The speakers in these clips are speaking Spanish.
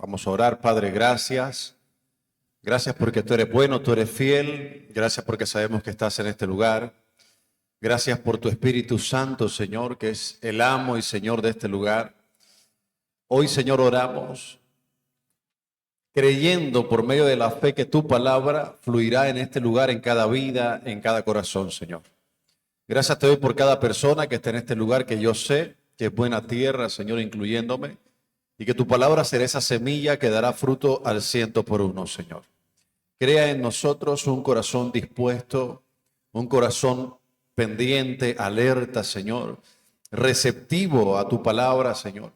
Vamos a orar. Padre, gracias. Gracias porque tú eres bueno, tú eres fiel. Gracias porque sabemos que estás en este lugar. Gracias por tu Espíritu Santo, Señor, que es el amo y Señor de este lugar. Hoy, Señor, oramos creyendo por medio de la fe que tu palabra fluirá en este lugar, en cada vida, en cada corazón, Señor. Gracias te doy por cada persona que está en este lugar, que yo sé que es buena tierra, Señor, incluyéndome, y que tu palabra será esa semilla que dará fruto al 100%, Señor. Crea en nosotros un corazón dispuesto, un corazón pendiente, alerta, Señor, receptivo a tu palabra, Señor,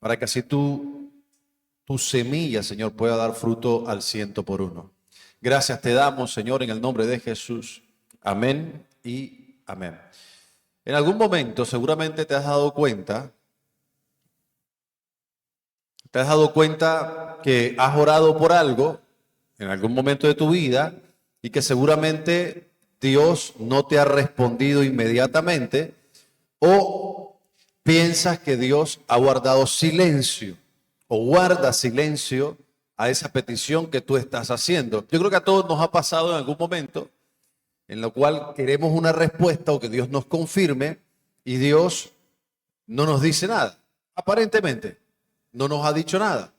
para que así tu semilla, Señor, pueda dar fruto al 100%. Gracias te damos, Señor, en el nombre de Jesús. Amén y amén. En algún momento seguramente te has dado cuenta que has orado por algo en algún momento de tu vida y que seguramente Dios no te ha respondido inmediatamente, o piensas que Dios ha guardado silencio o guarda silencio a esa petición que tú estás haciendo. Yo creo que a todos nos ha pasado en algún momento en lo cual queremos una respuesta o que Dios nos confirme y Dios no nos dice nada. Aparentemente no nos ha dicho nada,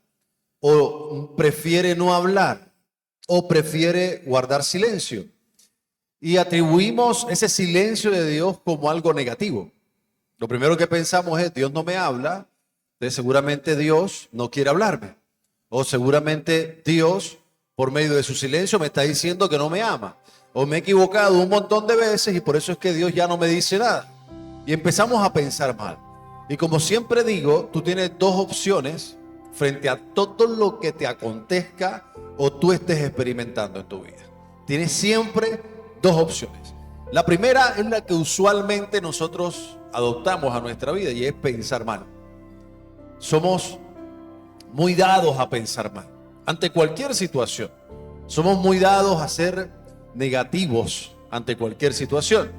o prefiere no hablar, o prefiere guardar silencio. Y atribuimos ese silencio de Dios como algo negativo. Lo primero que pensamos es: Dios no me habla, entonces seguramente Dios no quiere hablarme. O seguramente Dios, por medio de su silencio, me está diciendo que no me ama. O me he equivocado un montón de veces y por eso es que Dios ya no me dice nada. Y empezamos a pensar mal. Y como siempre digo, tú tienes dos opciones frente a todo lo que te acontezca o tú estés experimentando en tu vida. Tienes siempre dos opciones. La primera es la que usualmente nosotros adoptamos a nuestra vida y es pensar mal. Somos muy dados a pensar mal. Ante cualquier situación, somos muy dados a ser negativos ante cualquier situación.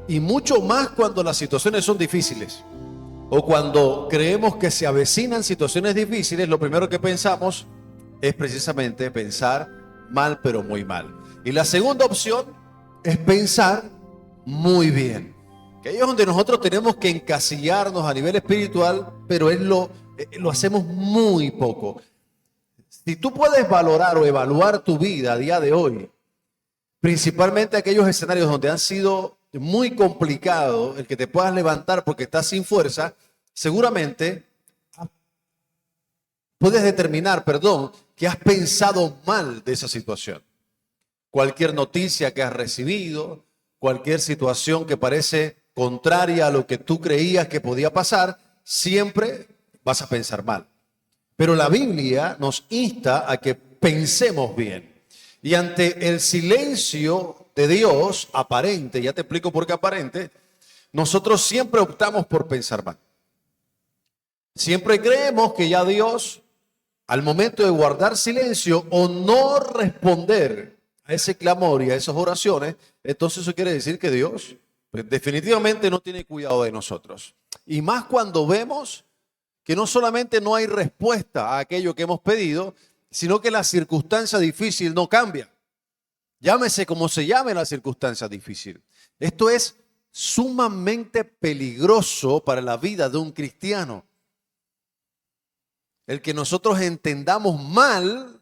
Y mucho más cuando las situaciones son difíciles. O cuando creemos que se avecinan situaciones difíciles, lo primero que pensamos es precisamente pensar mal, pero muy mal. Y la segunda opción es pensar muy bien. Que ahí es donde nosotros tenemos que encasillarnos a nivel espiritual, pero lo hacemos muy poco. Si tú puedes valorar o evaluar tu vida a día de hoy, principalmente aquellos escenarios donde han sido muy complicados, el que te puedas levantar porque estás sin fuerza, seguramente puedes determinar, que has pensado mal de esa situación. Cualquier noticia que has recibido, cualquier situación que parece contraria a lo que tú creías que podía pasar, siempre vas a pensar mal. Pero la Biblia nos insta a que pensemos bien. Y ante el silencio de Dios aparente, ya te explico por qué aparente, nosotros siempre optamos por pensar mal. Siempre creemos que ya Dios, al momento de guardar silencio o no responder a ese clamor y a esas oraciones, entonces eso quiere decir que Dios definitivamente no tiene cuidado de nosotros. Y más cuando vemos que no solamente no hay respuesta a aquello que hemos pedido, sino que la circunstancia difícil no cambia. Llámese como se llame la circunstancia difícil. Esto es sumamente peligroso para la vida de un cristiano. El que nosotros entendamos mal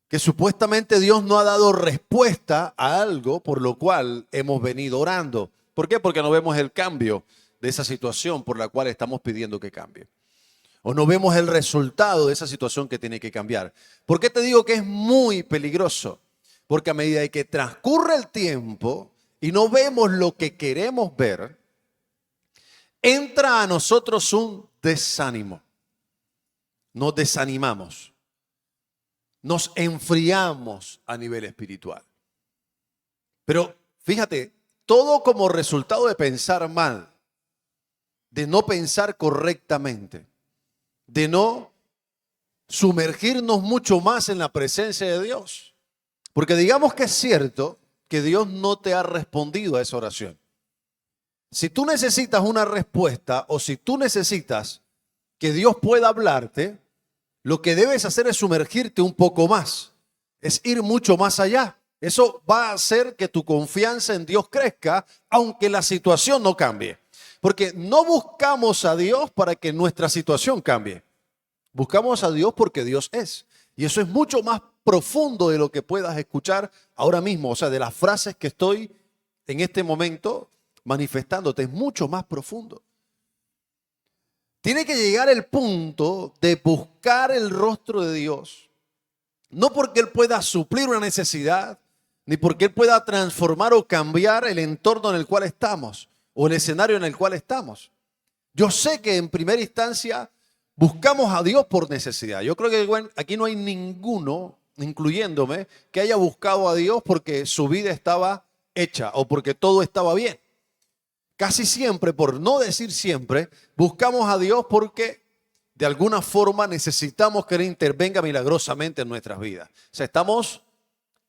que supuestamente Dios no ha dado respuesta a algo por lo cual hemos venido orando. ¿Por qué? Porque no vemos el cambio de esa situación por la cual estamos pidiendo que cambie. O no vemos el resultado de esa situación que tiene que cambiar. ¿Por qué te digo que es muy peligroso? Porque a medida que transcurre el tiempo y no vemos lo que queremos ver, entra a nosotros un desánimo. Nos desanimamos. Nos enfriamos a nivel espiritual. Pero fíjate, todo como resultado de pensar mal, de no pensar correctamente, de no sumergirnos mucho más en la presencia de Dios. Porque digamos que es cierto que Dios no te ha respondido a esa oración. Si tú necesitas una respuesta o si tú necesitas que Dios pueda hablarte, lo que debes hacer es sumergirte un poco más, es ir mucho más allá. Eso va a hacer que tu confianza en Dios crezca, aunque la situación no cambie. Porque no buscamos a Dios para que nuestra situación cambie. Buscamos a Dios porque Dios es. Y eso es mucho más profundo de lo que puedas escuchar ahora mismo. O sea, de las frases que estoy en este momento manifestándote, es mucho más profundo. Tiene que llegar el punto de buscar el rostro de Dios. No porque Él pueda suplir una necesidad, ni porque Él pueda transformar o cambiar el entorno en el cual estamos o el escenario en el cual estamos. Yo sé que en primera instancia buscamos a Dios por necesidad. Yo creo que aquí no hay ninguno, incluyéndome, que haya buscado a Dios porque su vida estaba hecha o porque todo estaba bien. Casi siempre, por no decir siempre, buscamos a Dios porque de alguna forma necesitamos que Él intervenga milagrosamente en nuestras vidas. O sea, estamos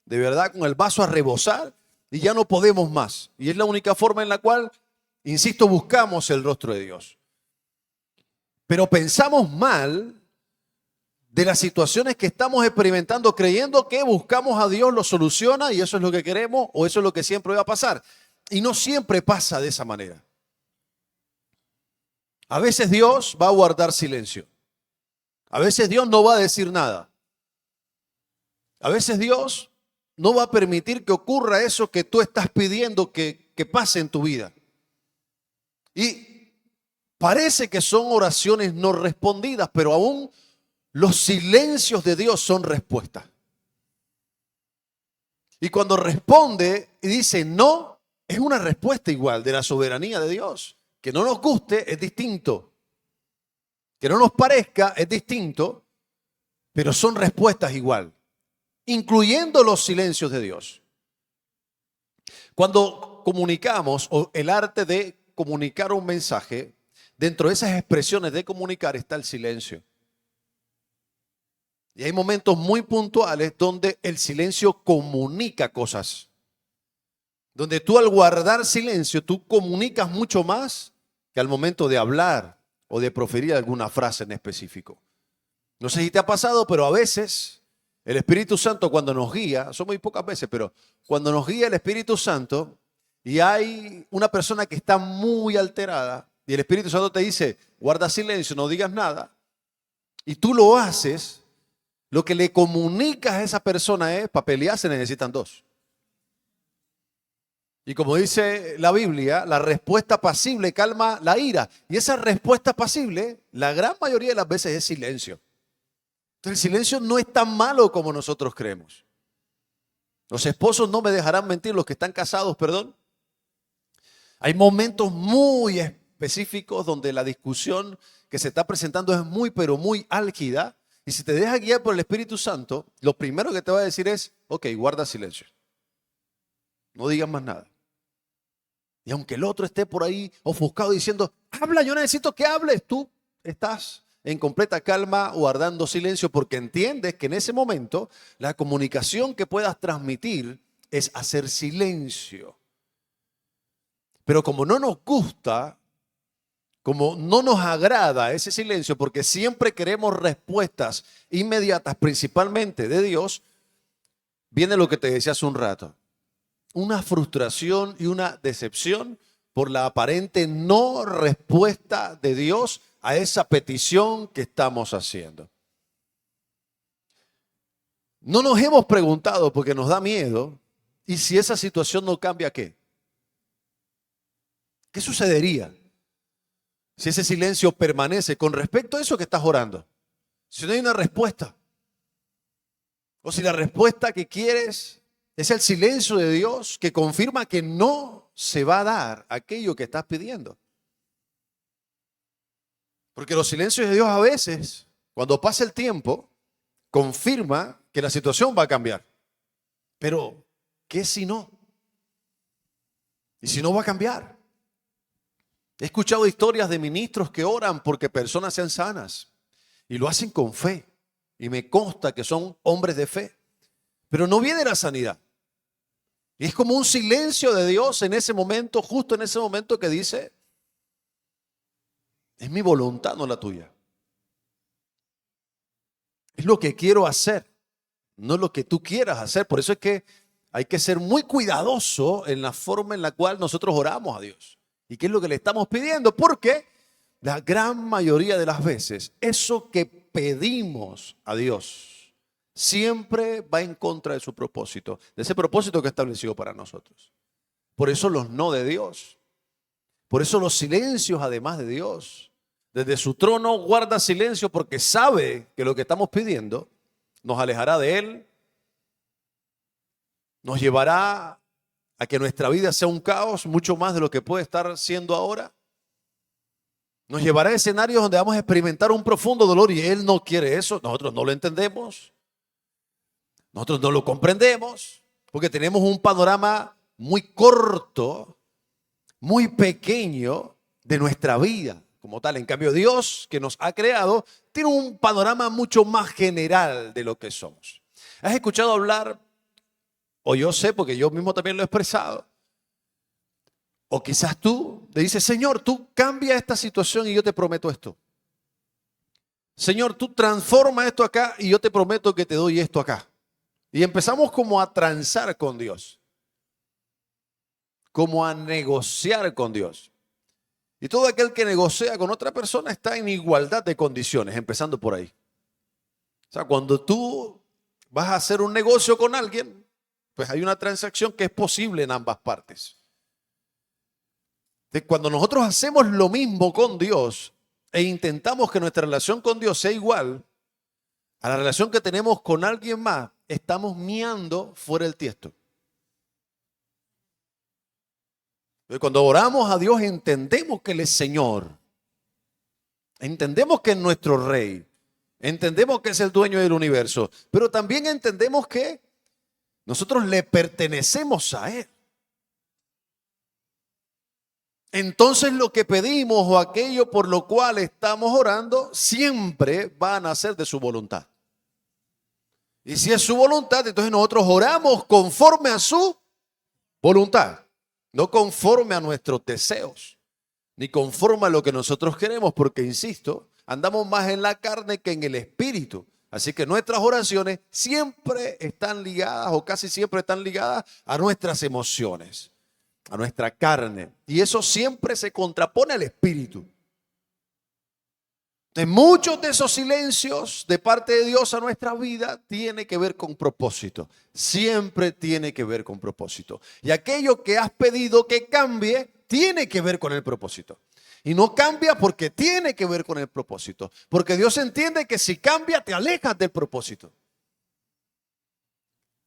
de verdad con el vaso a rebosar y ya no podemos más. Y es la única forma en la cual, insisto, buscamos el rostro de Dios. Pero pensamos mal de las situaciones que estamos experimentando, creyendo que buscamos a Dios, lo soluciona y eso es lo que queremos o eso es lo que siempre va a pasar. Y no siempre pasa de esa manera. A veces Dios va a guardar silencio. A veces Dios no va a decir nada. A veces Dios no va a permitir que ocurra eso que tú estás pidiendo que pase en tu vida. Y parece que son oraciones no respondidas, pero aún los silencios de Dios son respuestas. Y cuando responde y dice no, es una respuesta igual de la soberanía de Dios. Que no nos guste es distinto. Que no nos parezca es distinto, pero son respuestas igual, incluyendo los silencios de Dios. Cuando comunicamos, o el arte de comunicar un mensaje, dentro de esas expresiones de comunicar está el silencio. Y hay momentos muy puntuales donde el silencio comunica cosas. Donde tú al guardar silencio, tú comunicas mucho más que al momento de hablar o de proferir alguna frase en específico. No sé si te ha pasado, pero a veces el Espíritu Santo cuando nos guía, son muy pocas veces, pero cuando nos guía el Espíritu Santo y hay una persona que está muy alterada y el Espíritu Santo te dice, guarda silencio, no digas nada, y tú lo haces, lo que le comunicas a esa persona es, para pelear se necesitan dos. Y como dice la Biblia, la respuesta pasible calma la ira. Y esa respuesta pasible, la gran mayoría de las veces es silencio. Entonces el silencio no es tan malo como nosotros creemos. Los esposos no me dejarán mentir, los que están casados, perdón. Hay momentos muy específicos donde la discusión que se está presentando es muy, pero muy álgida. Y si te dejas guiar por el Espíritu Santo, lo primero que te va a decir es, ok, guarda silencio. No digas más nada. Y aunque el otro esté por ahí ofuscado diciendo, habla, yo necesito que hables, tú estás en completa calma, guardando silencio, porque entiendes que en ese momento la comunicación que puedas transmitir es hacer silencio. Pero como no nos gusta, como no nos agrada ese silencio, porque siempre queremos respuestas inmediatas, principalmente de Dios, viene lo que te decía hace un rato. Una frustración y una decepción por la aparente no respuesta de Dios a esa petición que estamos haciendo. No nos hemos preguntado porque nos da miedo, ¿y si esa situación no cambia qué? ¿Qué sucedería si ese silencio permanece con respecto a eso que estás orando? Si no hay una respuesta, o si la respuesta que quieres es el silencio de Dios que confirma que no se va a dar aquello que estás pidiendo. Porque los silencios de Dios a veces, cuando pasa el tiempo, confirma que la situación va a cambiar. Pero, ¿qué si no? ¿Y si no va a cambiar? He escuchado historias de ministros que oran porque personas sean sanas y lo hacen con fe. Y me consta que son hombres de fe. Pero no viene la sanidad. Y es como un silencio de Dios en ese momento, justo en ese momento que dice, es mi voluntad, no la tuya. Es lo que quiero hacer, no lo que tú quieras hacer. Por eso es que hay que ser muy cuidadoso en la forma en la cual nosotros oramos a Dios. ¿Y qué es lo que le estamos pidiendo? Porque la gran mayoría de las veces, eso que pedimos a Dios siempre va en contra de su propósito, de ese propósito que estableció para nosotros. Por eso los no de Dios, por eso los silencios además de Dios. Desde su trono guarda silencio porque sabe que lo que estamos pidiendo nos alejará de Él, nos llevará a que nuestra vida sea un caos mucho más de lo que puede estar siendo ahora. Nos llevará a escenarios donde vamos a experimentar un profundo dolor y Él no quiere eso. Nosotros no lo entendemos. Nosotros no lo comprendemos porque tenemos un panorama muy corto, muy pequeño de nuestra vida como tal. En cambio, Dios que nos ha creado tiene un panorama mucho más general de lo que somos. ¿Has escuchado hablar, o yo sé porque yo mismo también lo he expresado, o quizás tú le dices, Señor, tú cambia esta situación y yo te prometo esto? Señor, tú transforma esto acá y yo te prometo que te doy esto acá. Y empezamos como a transar con Dios, como a negociar con Dios. Y todo aquel que negocia con otra persona está en igualdad de condiciones, empezando por ahí. O sea, cuando tú vas a hacer un negocio con alguien, pues hay una transacción que es posible en ambas partes. Cuando nosotros hacemos lo mismo con Dios e intentamos que nuestra relación con Dios sea igual a la relación que tenemos con alguien más, estamos miando fuera del tiesto. Cuando oramos a Dios entendemos que Él es Señor, entendemos que es nuestro Rey, entendemos que es el dueño del universo, pero también entendemos que nosotros le pertenecemos a Él. Entonces lo que pedimos o aquello por lo cual estamos orando siempre van a ser de su voluntad. Y si es su voluntad, entonces nosotros oramos conforme a su voluntad, no conforme a nuestros deseos, ni conforme a lo que nosotros queremos, porque, insisto, andamos más en la carne que en el espíritu. Así que nuestras oraciones siempre están ligadas, o casi siempre están ligadas, a nuestras emociones, a nuestra carne. Y eso siempre se contrapone al espíritu. En muchos de esos silencios de parte de Dios a nuestra vida tiene que ver con propósito. Siempre tiene que ver con propósito. Y aquello que has pedido que cambie tiene que ver con el propósito. Y no cambia porque tiene que ver con el propósito. Porque Dios entiende que si cambia te alejas del propósito.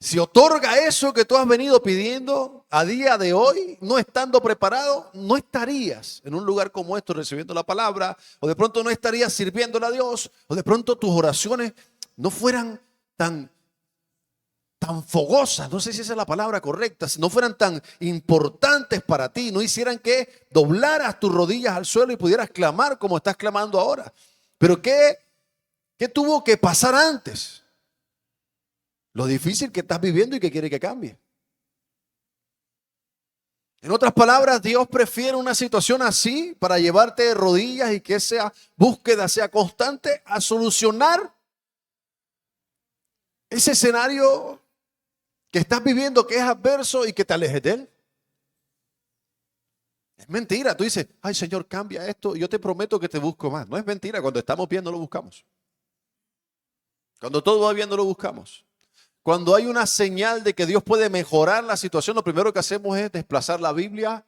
Si otorga eso que tú has venido pidiendo a día de hoy, no estando preparado, no estarías en un lugar como esto recibiendo la palabra, o de pronto no estarías sirviéndole a Dios, o de pronto tus oraciones no fueran tan fogosas, no sé si esa es la palabra correcta, no fueran tan importantes para ti, no hicieran que doblaras tus rodillas al suelo y pudieras clamar como estás clamando ahora. Pero ¿qué tuvo que pasar antes? Lo difícil que estás viviendo y que quiere que cambie. En otras palabras, Dios prefiere una situación así para llevarte de rodillas y que esa búsqueda sea constante a solucionar ese escenario que estás viviendo que es adverso y que te alejes de Él. Es mentira. Tú dices, ay Señor, cambia esto y yo te prometo que te busco más. No es mentira. Cuando estamos bien no lo buscamos. Cuando todo va bien no lo buscamos. Cuando hay una señal de que Dios puede mejorar la situación, lo primero que hacemos es desplazar la Biblia,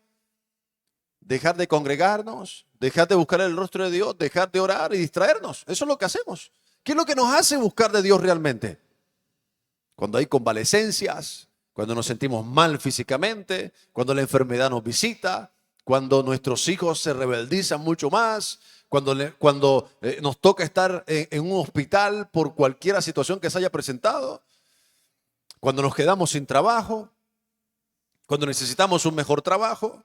dejar de congregarnos, dejar de buscar el rostro de Dios, dejar de orar y distraernos. Eso es lo que hacemos. ¿Qué es lo que nos hace buscar de Dios realmente? Cuando hay convalecencias, cuando nos sentimos mal físicamente, cuando la enfermedad nos visita, cuando nuestros hijos se rebeldizan mucho más, cuando nos toca estar en un hospital por cualquier situación que se haya presentado, cuando nos quedamos sin trabajo, cuando necesitamos un mejor trabajo,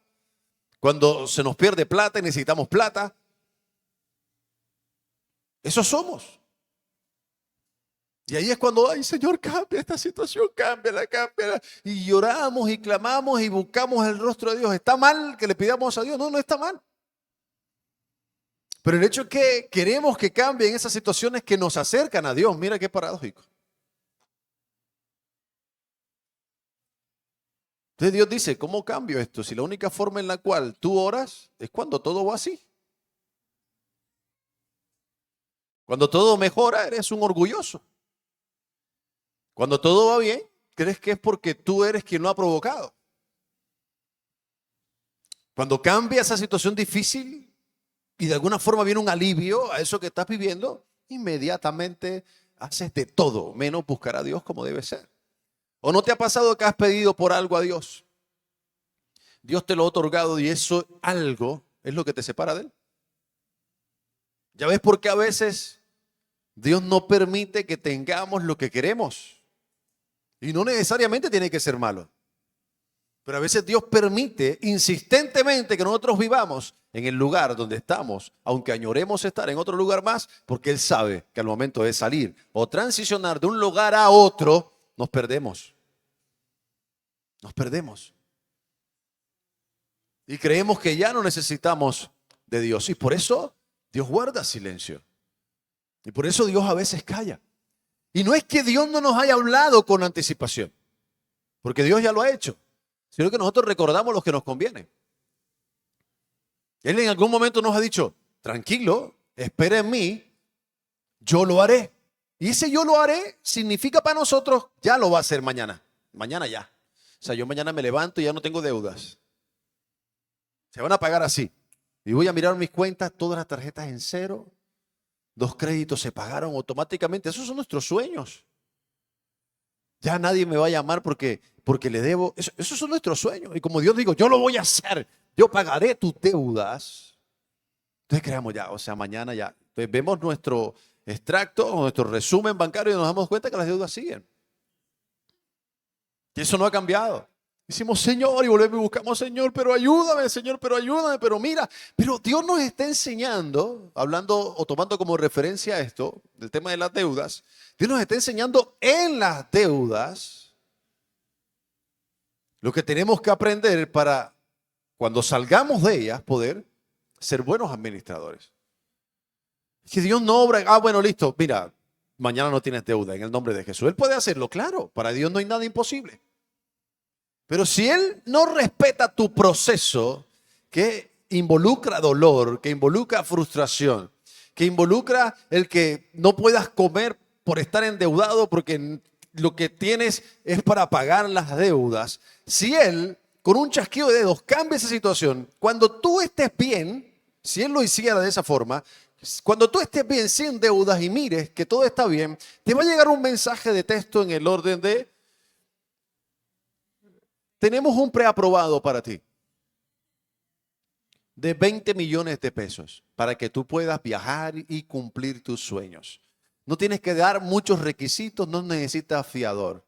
cuando se nos pierde plata y necesitamos plata. Eso somos. Y ahí es cuando, ay Señor, cambia esta situación, cámbiala. Y lloramos y clamamos y buscamos el rostro de Dios. ¿Está mal que le pidamos a Dios? No, no está mal. Pero el hecho es que queremos que cambien esas situaciones que nos acercan a Dios. Mira qué paradójico. Entonces Dios dice, ¿cómo cambio esto? Si la única forma en la cual tú oras es cuando todo va así. Cuando todo mejora, eres un orgulloso. Cuando todo va bien, crees que es porque tú eres quien lo ha provocado. Cuando cambia esa situación difícil y de alguna forma viene un alivio a eso que estás viviendo, inmediatamente haces de todo menos buscar a Dios como debe ser. ¿O no te ha pasado que has pedido por algo a Dios? Dios te lo ha otorgado y eso algo es lo que te separa de Él. ¿Ya ves por qué a veces Dios no permite que tengamos lo que queremos? Y no necesariamente tiene que ser malo. Pero a veces Dios permite insistentemente que nosotros vivamos en el lugar donde estamos, aunque añoremos estar en otro lugar más, porque Él sabe que al momento de salir o transicionar de un lugar a otro, nos perdemos. Nos perdemos. Y creemos que ya no necesitamos de Dios. Y por eso Dios guarda silencio. Y por eso Dios a veces calla. Y no es que Dios no nos haya hablado con anticipación, porque Dios ya lo ha hecho, sino que nosotros recordamos lo que nos conviene. Él en algún momento nos ha dicho, tranquilo, espera en mí, yo lo haré. Y ese yo lo haré significa para nosotros, ya lo va a hacer mañana. Mañana ya. O sea, yo mañana me levanto y ya no tengo deudas. Se van a pagar así. Y voy a mirar mis cuentas, todas las tarjetas en cero. 2 créditos se pagaron automáticamente. Esos son nuestros sueños. Ya nadie me va a llamar porque le debo. Esos son nuestros sueños. Y como Dios digo, yo lo voy a hacer. Yo pagaré tus deudas. Entonces creamos ya, o sea, mañana ya. Entonces vemos nuestro extracto, nuestro resumen bancario y nos damos cuenta que las deudas siguen. Y eso no ha cambiado. Decimos, Señor, y volvemos y buscamos, Señor, pero ayúdame, Señor, pero ayúdame, pero mira. Pero Dios nos está enseñando, hablando o tomando como referencia esto, del tema de las deudas, Dios nos está enseñando en las deudas lo que tenemos que aprender para cuando salgamos de ellas poder ser buenos administradores. Que Dios no obra, bueno, listo, mira, mañana no tienes deuda en el nombre de Jesús. Él puede hacerlo, claro, para Dios no hay nada imposible. Pero si Él no respeta tu proceso, que involucra dolor, que involucra frustración, que involucra el que no puedas comer por estar endeudado porque lo que tienes es para pagar las deudas, si Él con un chasquido de dedos cambia esa situación, cuando tú estés bien, si Él lo hiciera de esa forma, cuando tú estés bien sin deudas y mires que todo está bien, te va a llegar un mensaje de texto en el orden de: tenemos un preaprobado para ti de 20 millones de pesos para que tú puedas viajar y cumplir tus sueños. No tienes que dar muchos requisitos, no necesitas fiador.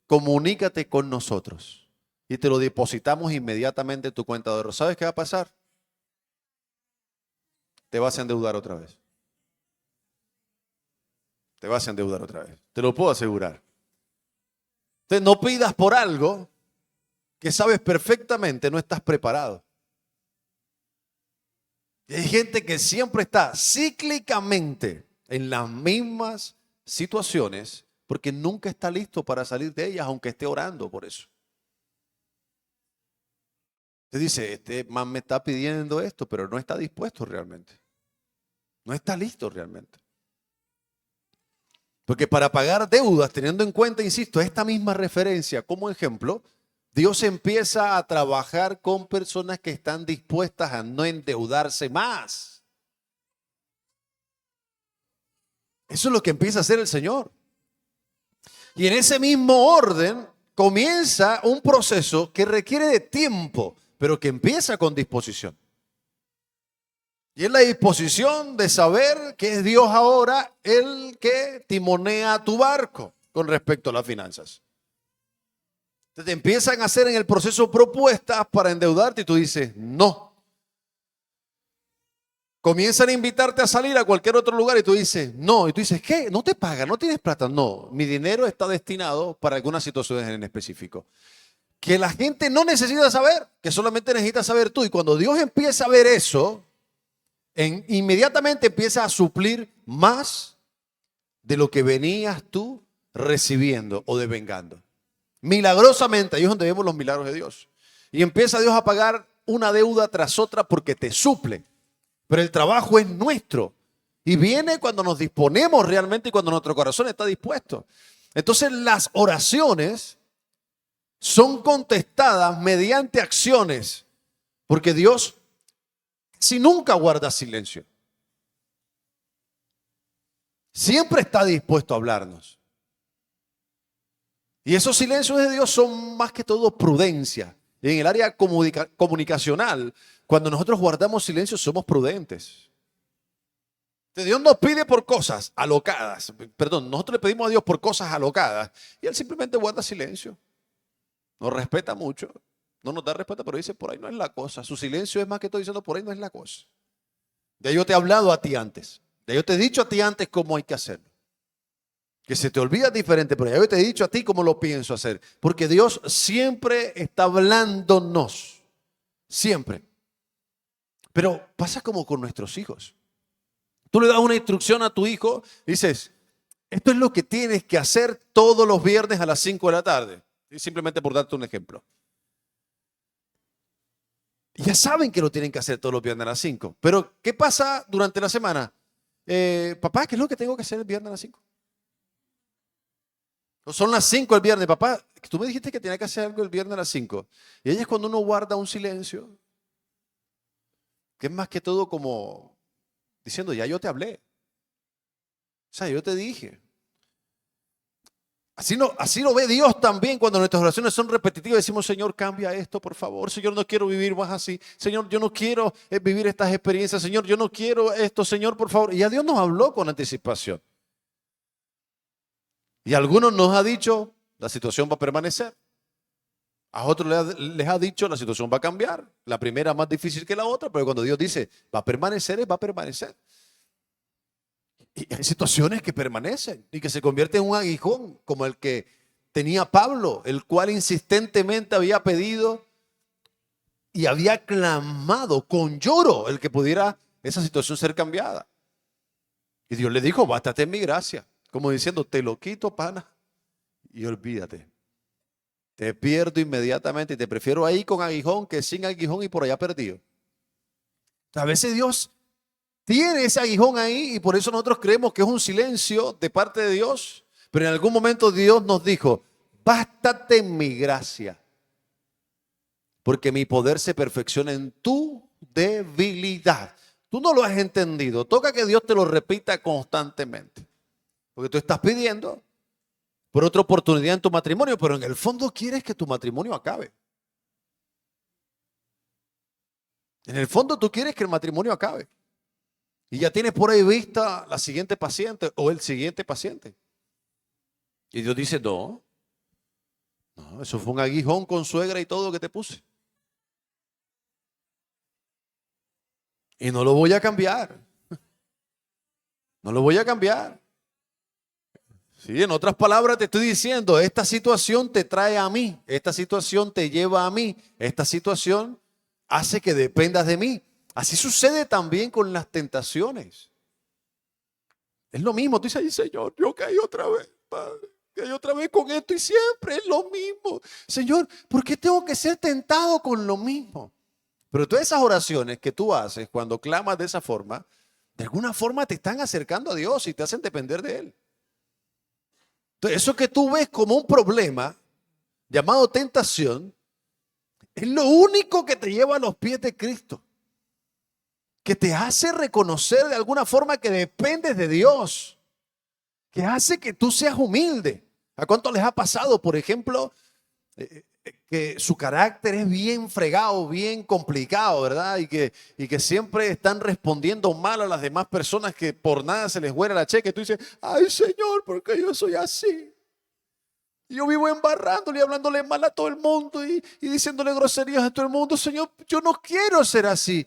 Comunícate con nosotros y te lo depositamos inmediatamente en tu cuenta de ahorro. ¿Sabes qué va a pasar? Te vas a endeudar otra vez. Te vas a endeudar otra vez. Te lo puedo asegurar. Entonces no pidas por algo que sabes perfectamente no estás preparado. Y hay gente que siempre está cíclicamente en las mismas situaciones porque nunca está listo para salir de ellas, aunque esté orando por eso. Te dice, este man me está pidiendo esto, pero no está dispuesto realmente. No está listo realmente. Porque para pagar deudas, teniendo en cuenta, insisto, esta misma referencia como ejemplo, Dios empieza a trabajar con personas que están dispuestas a no endeudarse más. Eso es lo que empieza a hacer el Señor. Y en ese mismo orden comienza un proceso que requiere de tiempo, pero que empieza con disposición. Y es la disposición de saber que es Dios ahora el que timonea tu barco con respecto a las finanzas. Te empiezan a hacer en el proceso propuestas para endeudarte y tú dices, no. Comienzan a invitarte a salir a cualquier otro lugar y tú dices, no. Y tú dices, ¿qué? ¿No te pagan? ¿No tienes plata? No, mi dinero está destinado para algunas situaciones en específico. Que la gente no necesita saber, que solamente necesita saber tú. Y cuando Dios empieza a ver eso, Inmediatamente empieza a suplir más de lo que venías tú recibiendo o devengando. Milagrosamente, ahí es donde vemos los milagros de Dios. Y empieza Dios a pagar una deuda tras otra porque te suple. Pero el trabajo es nuestro. Y viene cuando nos disponemos realmente y cuando nuestro corazón está dispuesto. Entonces las oraciones son contestadas mediante acciones. Porque Dios si nunca guarda silencio. Siempre está dispuesto a hablarnos. Y esos silencios de Dios son más que todo prudencia. Y en el área comunicacional, cuando nosotros guardamos silencio, somos prudentes. Entonces, Dios nos pide por cosas alocadas. Perdón, nosotros le pedimos a Dios por cosas alocadas. Y Él simplemente guarda silencio. Nos respeta mucho. No nos da respuesta, pero dice, por ahí no es la cosa. Su silencio es más que todo diciendo, por ahí no es la cosa. Ya yo te he hablado a ti antes. Ya yo te he dicho a ti antes cómo hay que hacerlo. Que se te olvida diferente, pero ya yo te he dicho a ti cómo lo pienso hacer. Porque Dios siempre está hablándonos. Siempre. Pero pasa como con nuestros hijos. Tú le das una instrucción a tu hijo, dices, esto es lo que tienes que hacer todos los viernes a las 5 de la tarde. Y simplemente por darte un ejemplo. Y ya saben que lo tienen que hacer todos los viernes a las 5. Pero, ¿qué pasa durante la semana? Papá, ¿qué es lo que tengo que hacer el viernes a las 5? Son las 5 el viernes, papá. Tú me dijiste que tenía que hacer algo el viernes a las 5. Y ahí es cuando uno guarda un silencio, que es más que todo como diciendo, ya yo te hablé. O sea, yo te dije. Así lo ve Dios también cuando nuestras oraciones son repetitivas. Decimos, Señor, cambia esto, por favor. Señor, no quiero vivir más así. Señor, yo no quiero vivir estas experiencias. Señor, yo no quiero esto, Señor, por favor. Y ya Dios nos habló con anticipación. Y a algunos nos ha dicho, la situación va a permanecer. A otros les ha dicho, la situación va a cambiar. La primera más difícil que la otra, pero cuando Dios dice, va a permanecer, va a permanecer. Y hay situaciones que permanecen y que se convierten en un aguijón, como el que tenía Pablo, el cual insistentemente había pedido y había clamado con lloro el que pudiera esa situación ser cambiada. Y Dios le dijo, bástate en mi gracia, como diciendo, te lo quito, pana, y olvídate. Te pierdo inmediatamente y te prefiero ahí con aguijón que sin aguijón y por allá perdido. A veces Dios tiene ese aguijón ahí y por eso nosotros creemos que es un silencio de parte de Dios. Pero en algún momento Dios nos dijo, bástate en mi gracia, porque mi poder se perfecciona en tu debilidad. Tú no lo has entendido. Toca que Dios te lo repita constantemente. Porque tú estás pidiendo por otra oportunidad en tu matrimonio, pero en el fondo quieres que tu matrimonio acabe. En el fondo tú quieres que el matrimonio acabe. Y ya tienes por ahí vista la siguiente paciente o el siguiente paciente. Y Dios dice, no, eso fue un aguijón con suegra y todo que te puse. Y no lo voy a cambiar. No lo voy a cambiar. Sí, en otras palabras te estoy diciendo, esta situación te trae a mí, esta situación te lleva a mí, esta situación hace que dependas de mí. Así sucede también con las tentaciones. Es lo mismo, tú dices, ay Señor, yo caí otra vez, Padre, caí otra vez con esto y siempre es lo mismo. Señor, ¿por qué tengo que ser tentado con lo mismo? Pero todas esas oraciones que tú haces cuando clamas de esa forma, de alguna forma te están acercando a Dios y te hacen depender de Él. Entonces, eso que tú ves como un problema llamado tentación, es lo único que te lleva a los pies de Cristo. Que te hace reconocer de alguna forma que dependes de Dios. Que hace que tú seas humilde. ¿A cuánto les ha pasado, por ejemplo, que su carácter es bien fregado, bien complicado, ¿verdad? Y que siempre están respondiendo mal a las demás personas que por nada se les huele la cheque. Y tú dices, ay Señor, ¿por qué yo soy así? Y yo vivo embarrándole y hablándole mal a todo el mundo y diciéndole groserías a todo el mundo. Señor, yo no quiero ser así.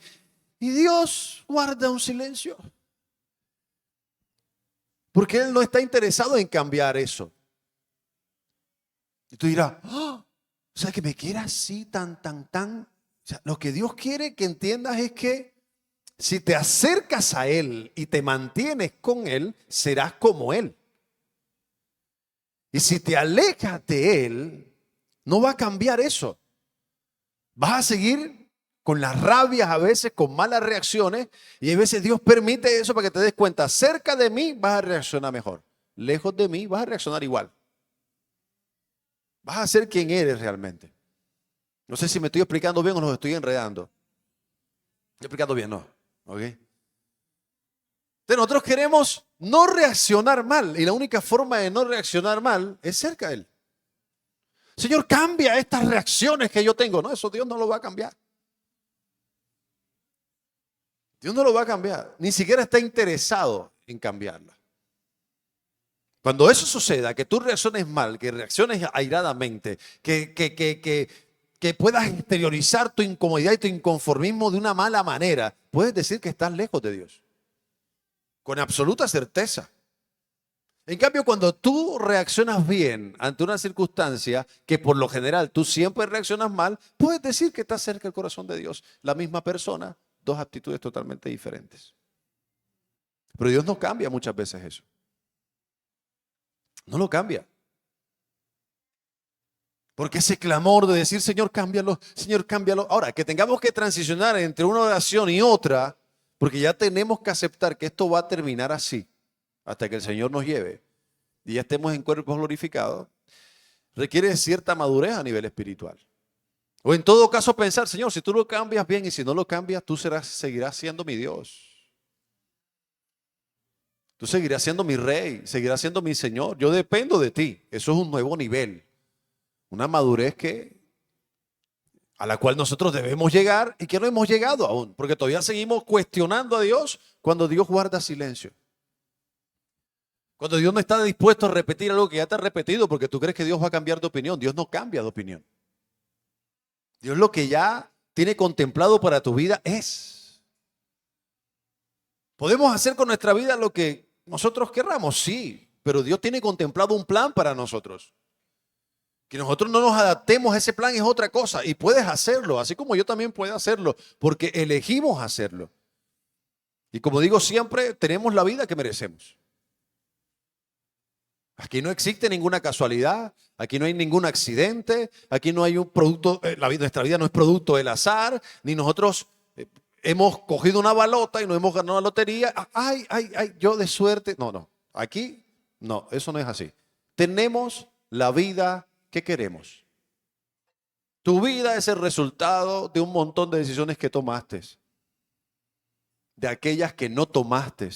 Y Dios guarda un silencio. Porque Él no está interesado en cambiar eso. Y tú dirás, oh, o sea, que me quiera así, tan. O sea, lo que Dios quiere que entiendas es que si te acercas a Él y te mantienes con Él, serás como Él. Y si te alejas de Él, no va a cambiar eso. Vas a seguir con las rabias a veces, con malas reacciones, y a veces Dios permite eso para que te des cuenta. Cerca de mí vas a reaccionar mejor. Lejos de mí vas a reaccionar igual. Vas a ser quien eres realmente. No sé si me estoy explicando bien o nos estoy enredando. ¿Estoy explicando bien? No. ¿Ok? Entonces nosotros queremos no reaccionar mal, y la única forma de no reaccionar mal es cerca de Él. Señor, cambia estas reacciones que yo tengo. No, eso Dios no lo va a cambiar. Dios no lo va a cambiar. Ni siquiera está interesado en cambiarla. Cuando eso suceda, que tú reacciones mal, que reacciones airadamente, que puedas exteriorizar tu incomodidad y tu inconformismo de una mala manera, puedes decir que estás lejos de Dios. Con absoluta certeza. En cambio, cuando tú reaccionas bien ante una circunstancia que por lo general tú siempre reaccionas mal, puedes decir que estás cerca del corazón de Dios. La misma persona, dos actitudes totalmente diferentes. Pero Dios no cambia muchas veces eso. No lo cambia. Porque ese clamor de decir, Señor, cámbialo, Señor, cámbialo. Ahora, que tengamos que transicionar entre una oración y otra, porque ya tenemos que aceptar que esto va a terminar así, hasta que el Señor nos lleve y ya estemos en cuerpos glorificados, requiere cierta madurez a nivel espiritual. O en todo caso pensar, Señor, si tú lo cambias bien y si no lo cambias, tú seguirás siendo mi Dios. Tú seguirás siendo mi rey, seguirás siendo mi Señor. Yo dependo de ti. Eso es un nuevo nivel. Una madurez a la cual nosotros debemos llegar y que no hemos llegado aún, porque todavía seguimos cuestionando a Dios cuando Dios guarda silencio. Cuando Dios no está dispuesto a repetir algo que ya te ha repetido porque tú crees que Dios va a cambiar de opinión. Dios no cambia de opinión. Dios lo que ya tiene contemplado para tu vida es. ¿Podemos hacer con nuestra vida lo que nosotros querramos? Sí, pero Dios tiene contemplado un plan para nosotros. Que nosotros no nos adaptemos a ese plan es otra cosa y puedes hacerlo, así como yo también puedo hacerlo, porque elegimos hacerlo. Y como digo siempre, tenemos la vida que merecemos. Aquí no existe ninguna casualidad, aquí no hay ningún accidente, aquí no hay un producto, nuestra vida no es producto del azar, ni nosotros hemos cogido una balota y nos hemos ganado la lotería. Ay, ay, ay, yo de suerte. No, no, aquí no, eso no es así. Tenemos la vida que queremos. Tu vida es el resultado de un montón de decisiones que tomaste, de aquellas que no tomaste.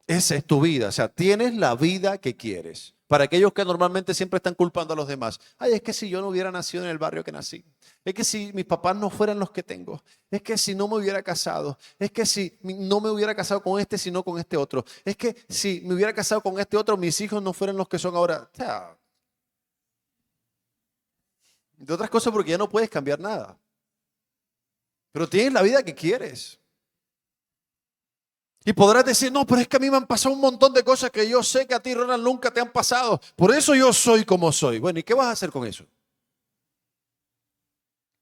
Esa es tu vida, o sea, tienes la vida que quieres. Para aquellos que normalmente siempre están culpando a los demás. Ay, es que si yo no hubiera nacido en el barrio que nací. Es que si mis papás no fueran los que tengo. Es que si no me hubiera casado. Es que si no me hubiera casado con este, sino con este otro. Es que si me hubiera casado con este otro, mis hijos no fueran los que son ahora. O sea, de otras cosas porque ya no puedes cambiar nada. Pero tienes la vida que quieres. Y podrás decir, no, pero es que a mí me han pasado un montón de cosas que yo sé que a ti, Ronald, nunca te han pasado. Por eso yo soy como soy. Bueno, ¿y qué vas a hacer con eso?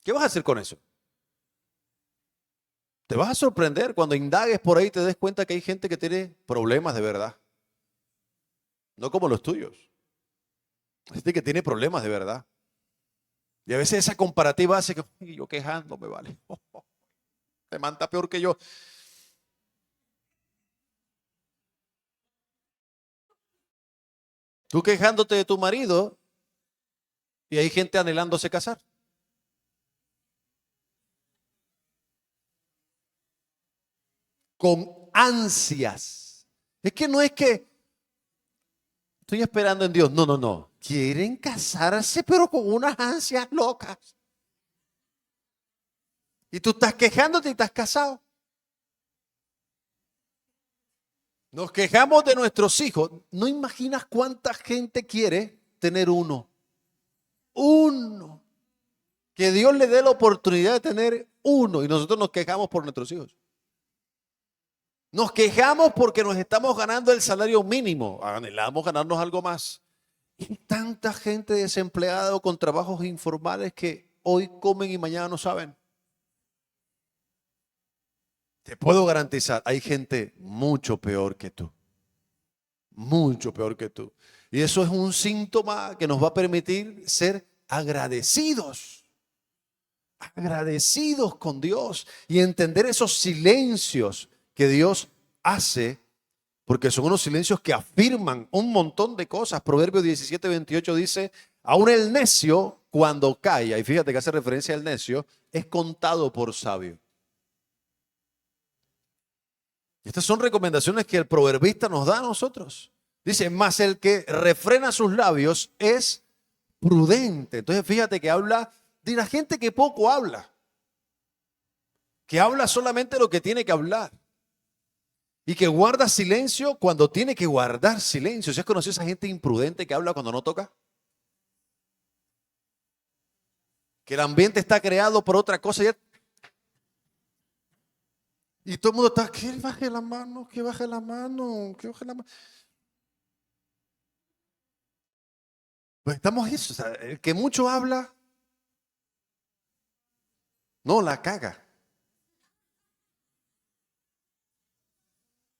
¿Qué vas a hacer con eso? Te vas a sorprender cuando indagues por ahí y te des cuenta que hay gente que tiene problemas de verdad. No como los tuyos. Hay gente que tiene problemas de verdad. Y a veces esa comparativa hace que yo quejándome, vale. Te manta peor que yo. Tú quejándote de tu marido y hay gente anhelándose casar. Con ansias. Es que no es que estoy esperando en Dios. No, no, no. Quieren casarse, pero con unas ansias locas. Y tú estás quejándote y estás casado. Nos quejamos de nuestros hijos. No imaginas cuánta gente quiere tener uno. Uno. Que Dios le dé la oportunidad de tener uno. Y nosotros nos quejamos por nuestros hijos. Nos quejamos porque nos estamos ganando el salario mínimo. Anhelamos ganarnos algo más. Y tanta gente desempleada o con trabajos informales que hoy comen y mañana no saben. Te puedo garantizar, hay gente mucho peor que tú. Mucho peor que tú. Y eso es un síntoma que nos va a permitir ser agradecidos. Agradecidos con Dios y entender esos silencios que Dios hace, porque son unos silencios que afirman un montón de cosas. Proverbios 17:28 dice, aún el necio cuando calla, y fíjate que hace referencia al necio, es contado por sabio. Estas son recomendaciones que el proverbista nos da a nosotros. Dice, más el que refrena sus labios es prudente. Entonces fíjate que habla de la gente que poco habla, que habla solamente lo que tiene que hablar y que guarda silencio cuando tiene que guardar silencio. ¿Sí has conocido a esa gente imprudente que habla cuando no toca? Que el ambiente está creado por otra cosa y todo el mundo está, que baje la mano, que baje la mano, que baje la mano. Pues estamos eso, o sea, el que mucho habla, no la caga.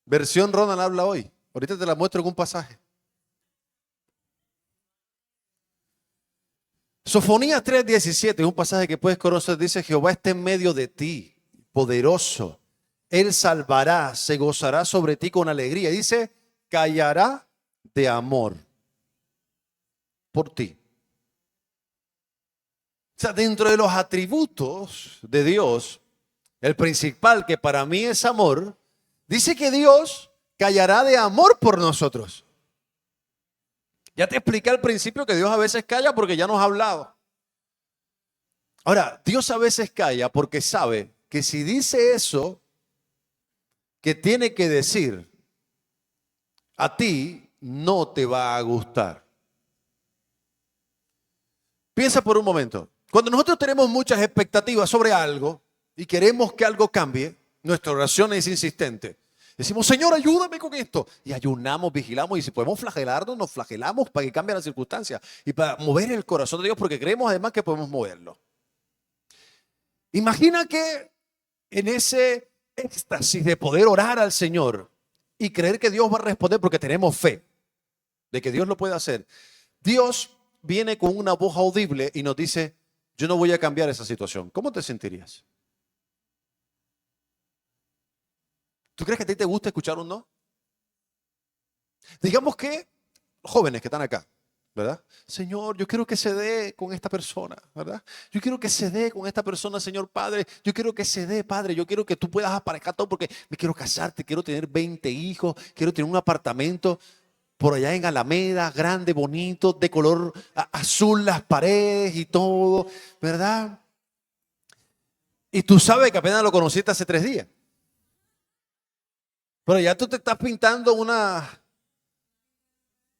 Versión Ronald habla hoy. Ahorita te la muestro en un pasaje. Sofonías 3:17, un pasaje que puedes conocer, dice, Jehová está en medio de ti, poderoso. Él salvará, se gozará sobre ti con alegría. Dice, callará de amor por ti. O sea, dentro de los atributos de Dios, el principal, que para mí es amor, dice que Dios callará de amor por nosotros. Ya te expliqué al principio que Dios a veces calla porque ya nos ha hablado. Ahora, Dios a veces calla porque sabe que si dice eso que tiene que decir, a ti no te va a gustar. Piensa por un momento. Cuando nosotros tenemos muchas expectativas sobre algo y queremos que algo cambie, nuestra oración es insistente. Decimos, Señor, ayúdame con esto. Y ayunamos, vigilamos y si podemos flagelarnos, nos flagelamos para que cambie la circunstancia y para mover el corazón de Dios porque creemos además que podemos moverlo. Imagina que en ese éxtasis de poder orar al Señor y creer que Dios va a responder porque tenemos fe de que Dios lo puede hacer. Dios viene con una voz audible y nos dice, yo no voy a cambiar esa situación. ¿Cómo te sentirías? ¿Tú crees que a ti te gusta escuchar un no? Digamos que jóvenes que están acá, ¿verdad? Señor, yo quiero que se dé con esta persona, ¿verdad? Yo quiero que se dé con esta persona, Señor Padre. Yo quiero que se dé, Padre. Yo quiero que tú puedas aparejar todo porque me quiero casarte, quiero tener 20 hijos, quiero tener un apartamento por allá en Alameda, grande, bonito, de color azul las paredes y todo, ¿verdad? Y tú sabes que apenas lo conociste hace 3 días. Pero ya tú te estás pintando una,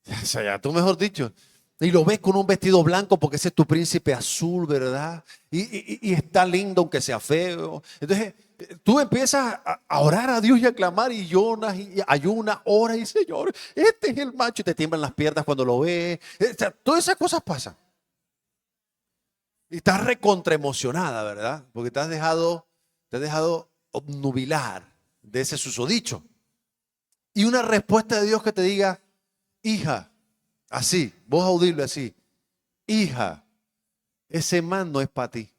o sea, ya tú mejor dicho, y lo ves con un vestido blanco porque ese es tu príncipe azul, ¿verdad? Y está lindo aunque sea feo. Entonces, tú empiezas a orar a Dios y a clamar y lloras y ayunas, oras y Señor, este es el macho y te tiemblan las piernas cuando lo ves. O sea, todas esas cosas pasan. Y estás recontra emocionada, ¿verdad? Porque te has dejado obnubilar de ese susodicho. Y una respuesta de Dios que te diga, hija, así, voz audible así, hija, ese man no es para ti.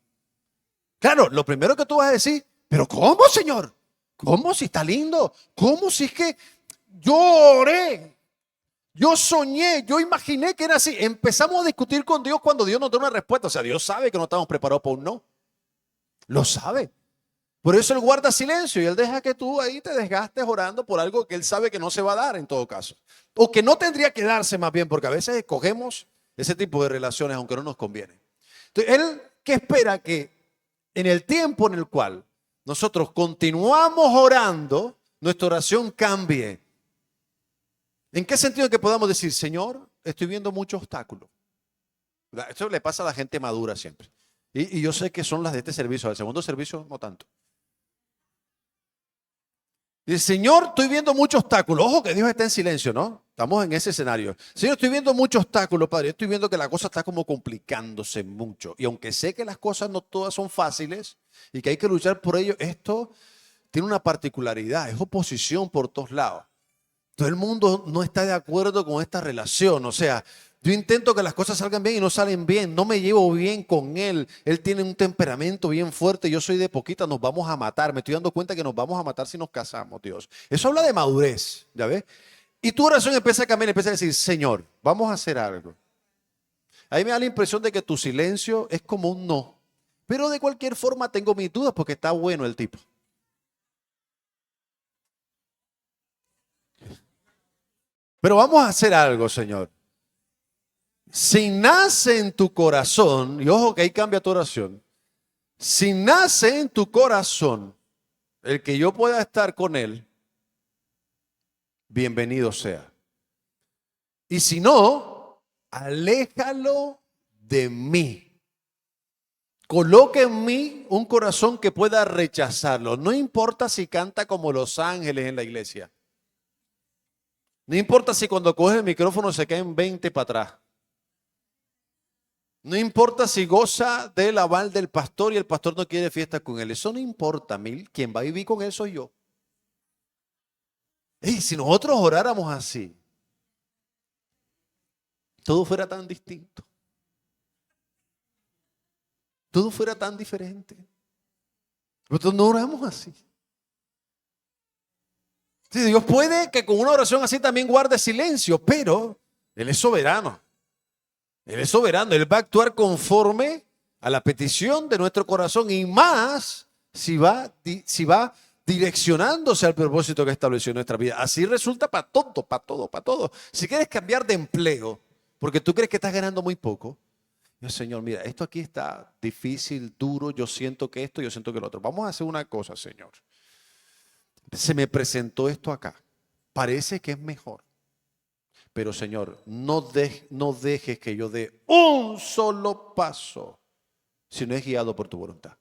Claro, lo primero que tú vas a decir, pero ¿cómo, Señor? ¿Cómo si está lindo? ¿Cómo si es que yo oré? Yo soñé, yo imaginé que era así. Empezamos a discutir con Dios cuando Dios nos da una respuesta. O sea, Dios sabe que no estamos preparados para un no. Lo sabe. Por eso Él guarda silencio y Él deja que tú ahí te desgastes orando por algo que Él sabe que no se va a dar en todo caso. O que no tendría que darse más bien, porque a veces escogemos ese tipo de relaciones aunque no nos conviene. Entonces, Él que espera que en el tiempo en el cual nosotros continuamos orando, nuestra oración cambie. ¿En qué sentido? Que podamos decir, Señor, estoy viendo muchos obstáculos. Esto le pasa a la gente madura siempre. Y yo sé que son las de este servicio, del segundo servicio no tanto. Dice, Señor, estoy viendo muchos obstáculos. Ojo que Dios está en silencio, ¿no? Estamos en ese escenario. Señor, estoy viendo muchos obstáculos, Padre. Estoy viendo que la cosa está como complicándose mucho. Y aunque sé que las cosas no todas son fáciles y que hay que luchar por ello, esto tiene una particularidad, es oposición por todos lados. Todo el mundo no está de acuerdo con esta relación. O sea, yo intento que las cosas salgan bien y no salen bien. No me llevo bien con él. Él tiene un temperamento bien fuerte. Yo soy de poquita, nos vamos a matar. Me estoy dando cuenta que nos vamos a matar si nos casamos, Dios. Eso habla de madurez, ¿ya ves? Y tu oración empieza a cambiar, empieza a decir, Señor, vamos a hacer algo. Ahí me da la impresión de que tu silencio es como un no. Pero de cualquier forma tengo mis dudas porque está bueno el tipo. Pero vamos a hacer algo, Señor. Si nace en tu corazón, y ojo que ahí cambia tu oración, si nace en tu corazón el que yo pueda estar con él, bienvenido sea. Y si no, aléjalo de mí. Coloque en mí un corazón que pueda rechazarlo. No importa si canta como los ángeles en la iglesia. No importa si cuando coge el micrófono se caen 20 para atrás. No importa si goza del aval del pastor y el pastor no quiere fiesta con él. Eso no importa a mí. Quien va a vivir con él soy yo. Y si nosotros oráramos así, todo fuera tan distinto. Todo fuera tan diferente. Nosotros no oramos así. Sí, Dios puede que con una oración así también guarde silencio, pero Él es soberano. Él es soberano. Él va a actuar conforme a la petición de nuestro corazón y más si va direccionándose al propósito que estableció en nuestra vida. Así resulta para todo, para todo, para todo. Si quieres cambiar de empleo porque tú crees que estás ganando muy poco, Dios, Señor, mira, esto aquí está difícil, duro, yo siento que esto, yo siento que lo otro. Vamos a hacer una cosa, Señor. Se me presentó esto acá. Parece que es mejor. Pero, Señor, no dejes que yo dé un solo paso si no es guiado por tu voluntad.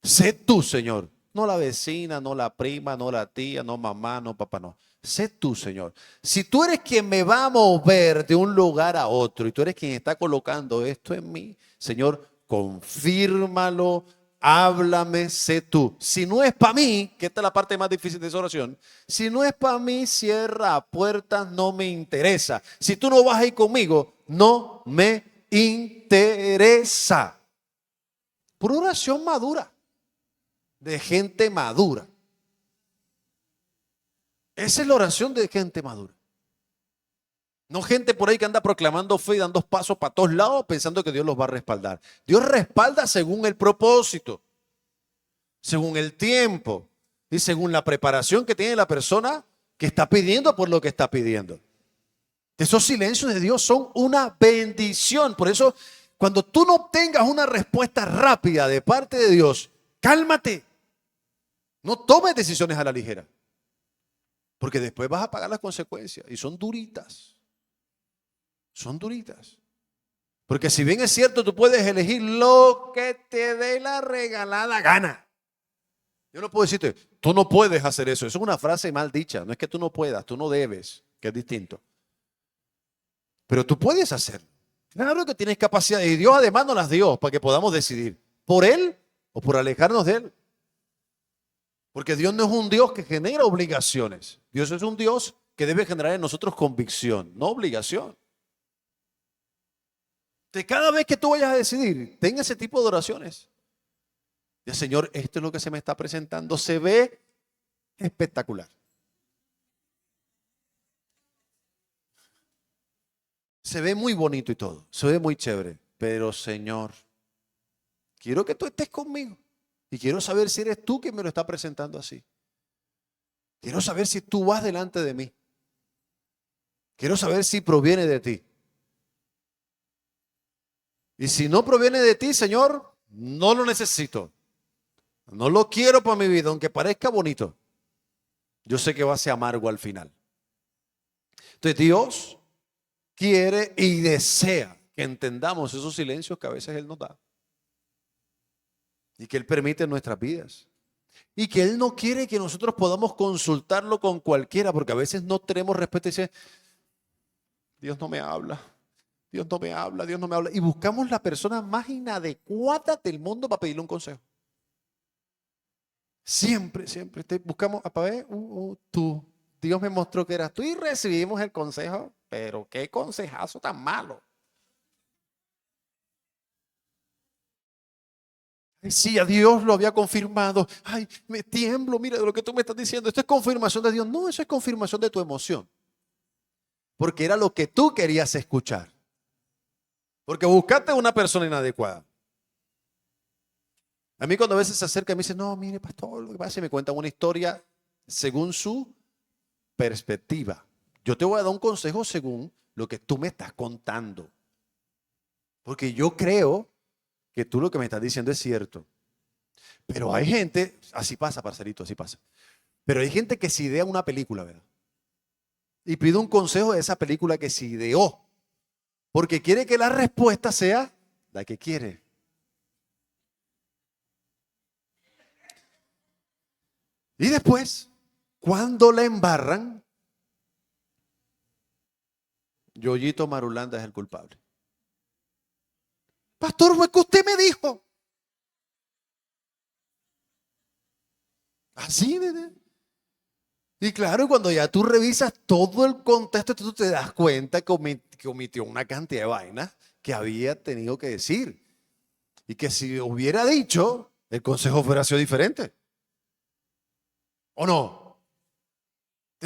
Sé tú, Señor. No la vecina, no la prima, no la tía, no mamá, no papá, no. Sé tú, Señor. Si tú eres quien me va a mover de un lugar a otro y tú eres quien está colocando esto en mí, Señor, confírmalo, háblame, sé tú. Si no es para mí, que esta es la parte más difícil de esa oración, si no es para mí, cierra puertas, no me interesa. Si tú no vas a ir conmigo, no me interesa. Por oración madura, de gente madura. Esa es la oración de gente madura. No gente por ahí que anda proclamando fe y dando pasos para todos lados pensando que Dios los va a respaldar. Dios respalda según el propósito, según el tiempo y según la preparación que tiene la persona que está pidiendo por lo que está pidiendo. Esos silencios de Dios son una bendición. Por eso, cuando tú no obtengas una respuesta rápida de parte de Dios, cálmate. No tomes decisiones a la ligera. Porque después vas a pagar las consecuencias. Y son duritas. Son duritas. Porque si bien es cierto, tú puedes elegir lo que te dé la regalada gana. Yo no puedo decirte, tú no puedes hacer eso. Eso es una frase mal dicha. No es que tú no puedas, tú no debes, que es distinto. Pero tú puedes hacerlo. Claro que tienes capacidad. Y Dios además nos las dio para que podamos decidir. ¿Por Él o por alejarnos de Él? Porque Dios no es un Dios que genera obligaciones. Dios es un Dios que debe generar en nosotros convicción, no obligación. De cada vez que tú vayas a decidir, ten ese tipo de oraciones. Ya, Señor, esto es lo que se me está presentando. Se ve espectacular. Se ve muy bonito y todo. Se ve muy chévere. Pero, Señor, quiero que tú estés conmigo. Y quiero saber si eres tú quien me lo está presentando así. Quiero saber si tú vas delante de mí. Quiero saber si proviene de ti. Y si no proviene de ti, Señor, no lo necesito. No lo quiero para mi vida, aunque parezca bonito. Yo sé que va a ser amargo al final. Entonces Dios quiere y desea que entendamos esos silencios que a veces Él nos da. Y que Él permite en nuestras vidas. Y que Él no quiere que nosotros podamos consultarlo con cualquiera, porque a veces no tenemos respeto y dice, Dios no me habla, Dios no me habla, Dios no me habla. Y buscamos la persona más inadecuada del mundo para pedirle un consejo. Siempre, siempre buscamos a ver, tú. Dios me mostró que eras tú y recibimos el consejo, pero qué consejazo tan malo. Ay, sí, a Dios lo había confirmado. Ay, me tiemblo, mira de lo que tú me estás diciendo. Esto es confirmación de Dios. No, eso es confirmación de tu emoción. Porque era lo que tú querías escuchar. Porque buscaste una persona inadecuada. A mí cuando a veces se acerca y me dice, no, mire, pastor, lo que pasa es que me cuentan una historia según su perspectiva. Yo te voy a dar un consejo según lo que tú me estás contando. Porque yo creo que tú lo que me estás diciendo es cierto. Pero hay gente, así pasa, parcerito, así pasa. Pero hay gente que se idea una película, ¿verdad? Y pide un consejo de esa película que se ideó. Porque quiere que la respuesta sea la que quiere. Y después, cuando la embarran, Yoyito Marulanda es el culpable. Pastor, fue que usted me dijo. Así, ¿verdad? Y claro, cuando ya tú revisas todo el contexto, tú te das cuenta que omitió una cantidad de vainas que había tenido que decir. Y que si hubiera dicho, el consejo fuera sido diferente. ¿O no?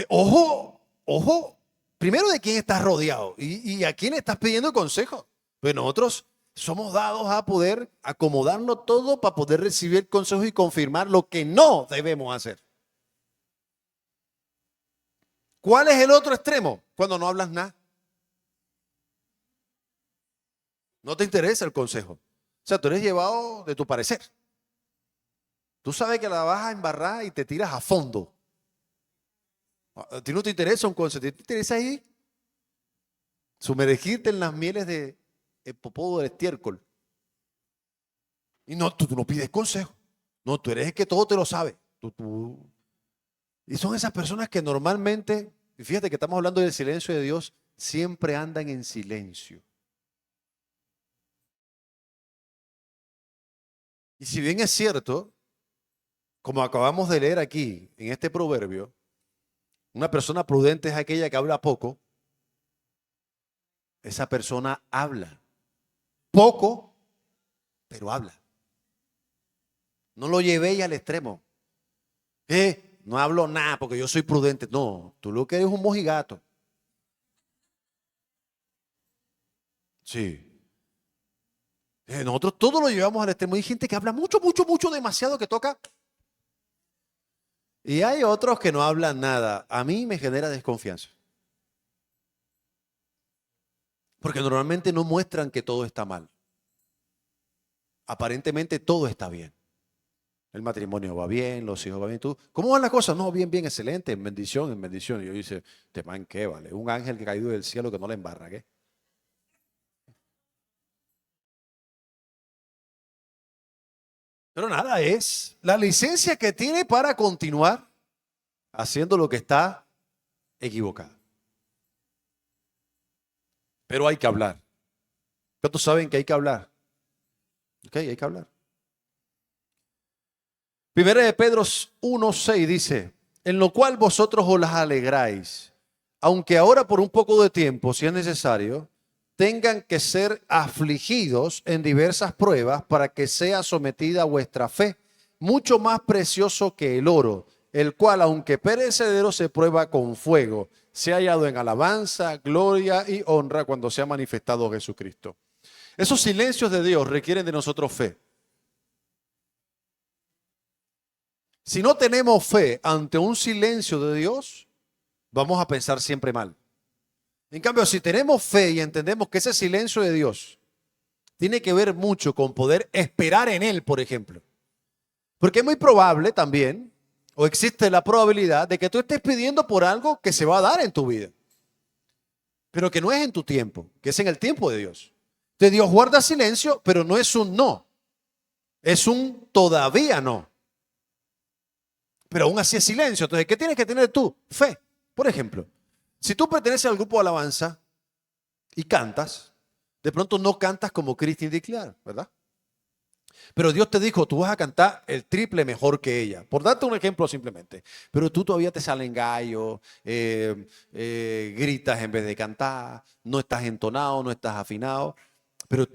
Ojo, ojo. Primero, de quién estás rodeado y a quién estás pidiendo consejo. Pues nosotros somos dados a poder acomodarlo todo para poder recibir consejos y confirmar lo que no debemos hacer. ¿Cuál es el otro extremo? Cuando no hablas nada. No te interesa el consejo. O sea, tú eres llevado de tu parecer. Tú sabes que la vas a embarrar y te tiras a fondo. A ti no te interesa un consejo, te interesa ahí sumergirte en las mieles de el popó del estiércol. Y no, tú no pides consejo. No, tú eres el que todo te lo sabe. Y son esas personas que normalmente, y fíjate que estamos hablando del silencio de Dios, siempre andan en silencio. Y si bien es cierto, como acabamos de leer aquí en este proverbio, una persona prudente es aquella que habla poco. Esa persona habla poco, pero habla. No lo llevéis al extremo. No hablo nada porque yo soy prudente. No, tú lo que eres un mojigato. Sí. Nosotros todo lo llevamos al extremo. Hay gente que habla mucho, mucho, mucho, demasiado que toca. Y hay otros que no hablan nada. A mí me genera desconfianza. Porque normalmente no muestran que todo está mal. Aparentemente todo está bien. El matrimonio va bien, los hijos van bien. ¿Tú? ¿Cómo van las cosas? No, bien, bien, excelente, en bendición, en bendición. Y yo dice, ¿te man qué vale? Un ángel que caído del cielo que no le embarra, ¿qué? Pero nada, es la licencia que tiene para continuar haciendo lo que está equivocado. Pero hay que hablar. ¿Cuántos saben que hay que hablar? Ok, hay que hablar. Primera de Pedro 1:6 dice, en lo cual vosotros os las alegráis, aunque ahora por un poco de tiempo, si es necesario, tengan que ser afligidos en diversas pruebas para que sea sometida vuestra fe, mucho más precioso que el oro, el cual, aunque perecedero, se prueba con fuego, se ha hallado en alabanza, gloria y honra cuando se ha manifestado Jesucristo. Esos silencios de Dios requieren de nosotros fe. Si no tenemos fe ante un silencio de Dios, vamos a pensar siempre mal. En cambio, si tenemos fe y entendemos que ese silencio de Dios tiene que ver mucho con poder esperar en Él, por ejemplo. Porque es muy probable también, o existe la probabilidad de que tú estés pidiendo por algo que se va a dar en tu vida, pero que no es en tu tiempo, que es en el tiempo de Dios. Entonces Dios guarda silencio, pero no es un no, es un todavía no. Pero aún así es silencio. Entonces, ¿qué tienes que tener tú? Fe. Por ejemplo, si tú perteneces al grupo de alabanza y cantas, de pronto no cantas como Christine Declare, ¿verdad? Pero Dios te dijo, tú vas a cantar el triple mejor que ella. Por darte un ejemplo simplemente. Pero tú todavía te salen gallos, gritas en vez de cantar, no estás entonado, no estás afinado. Pero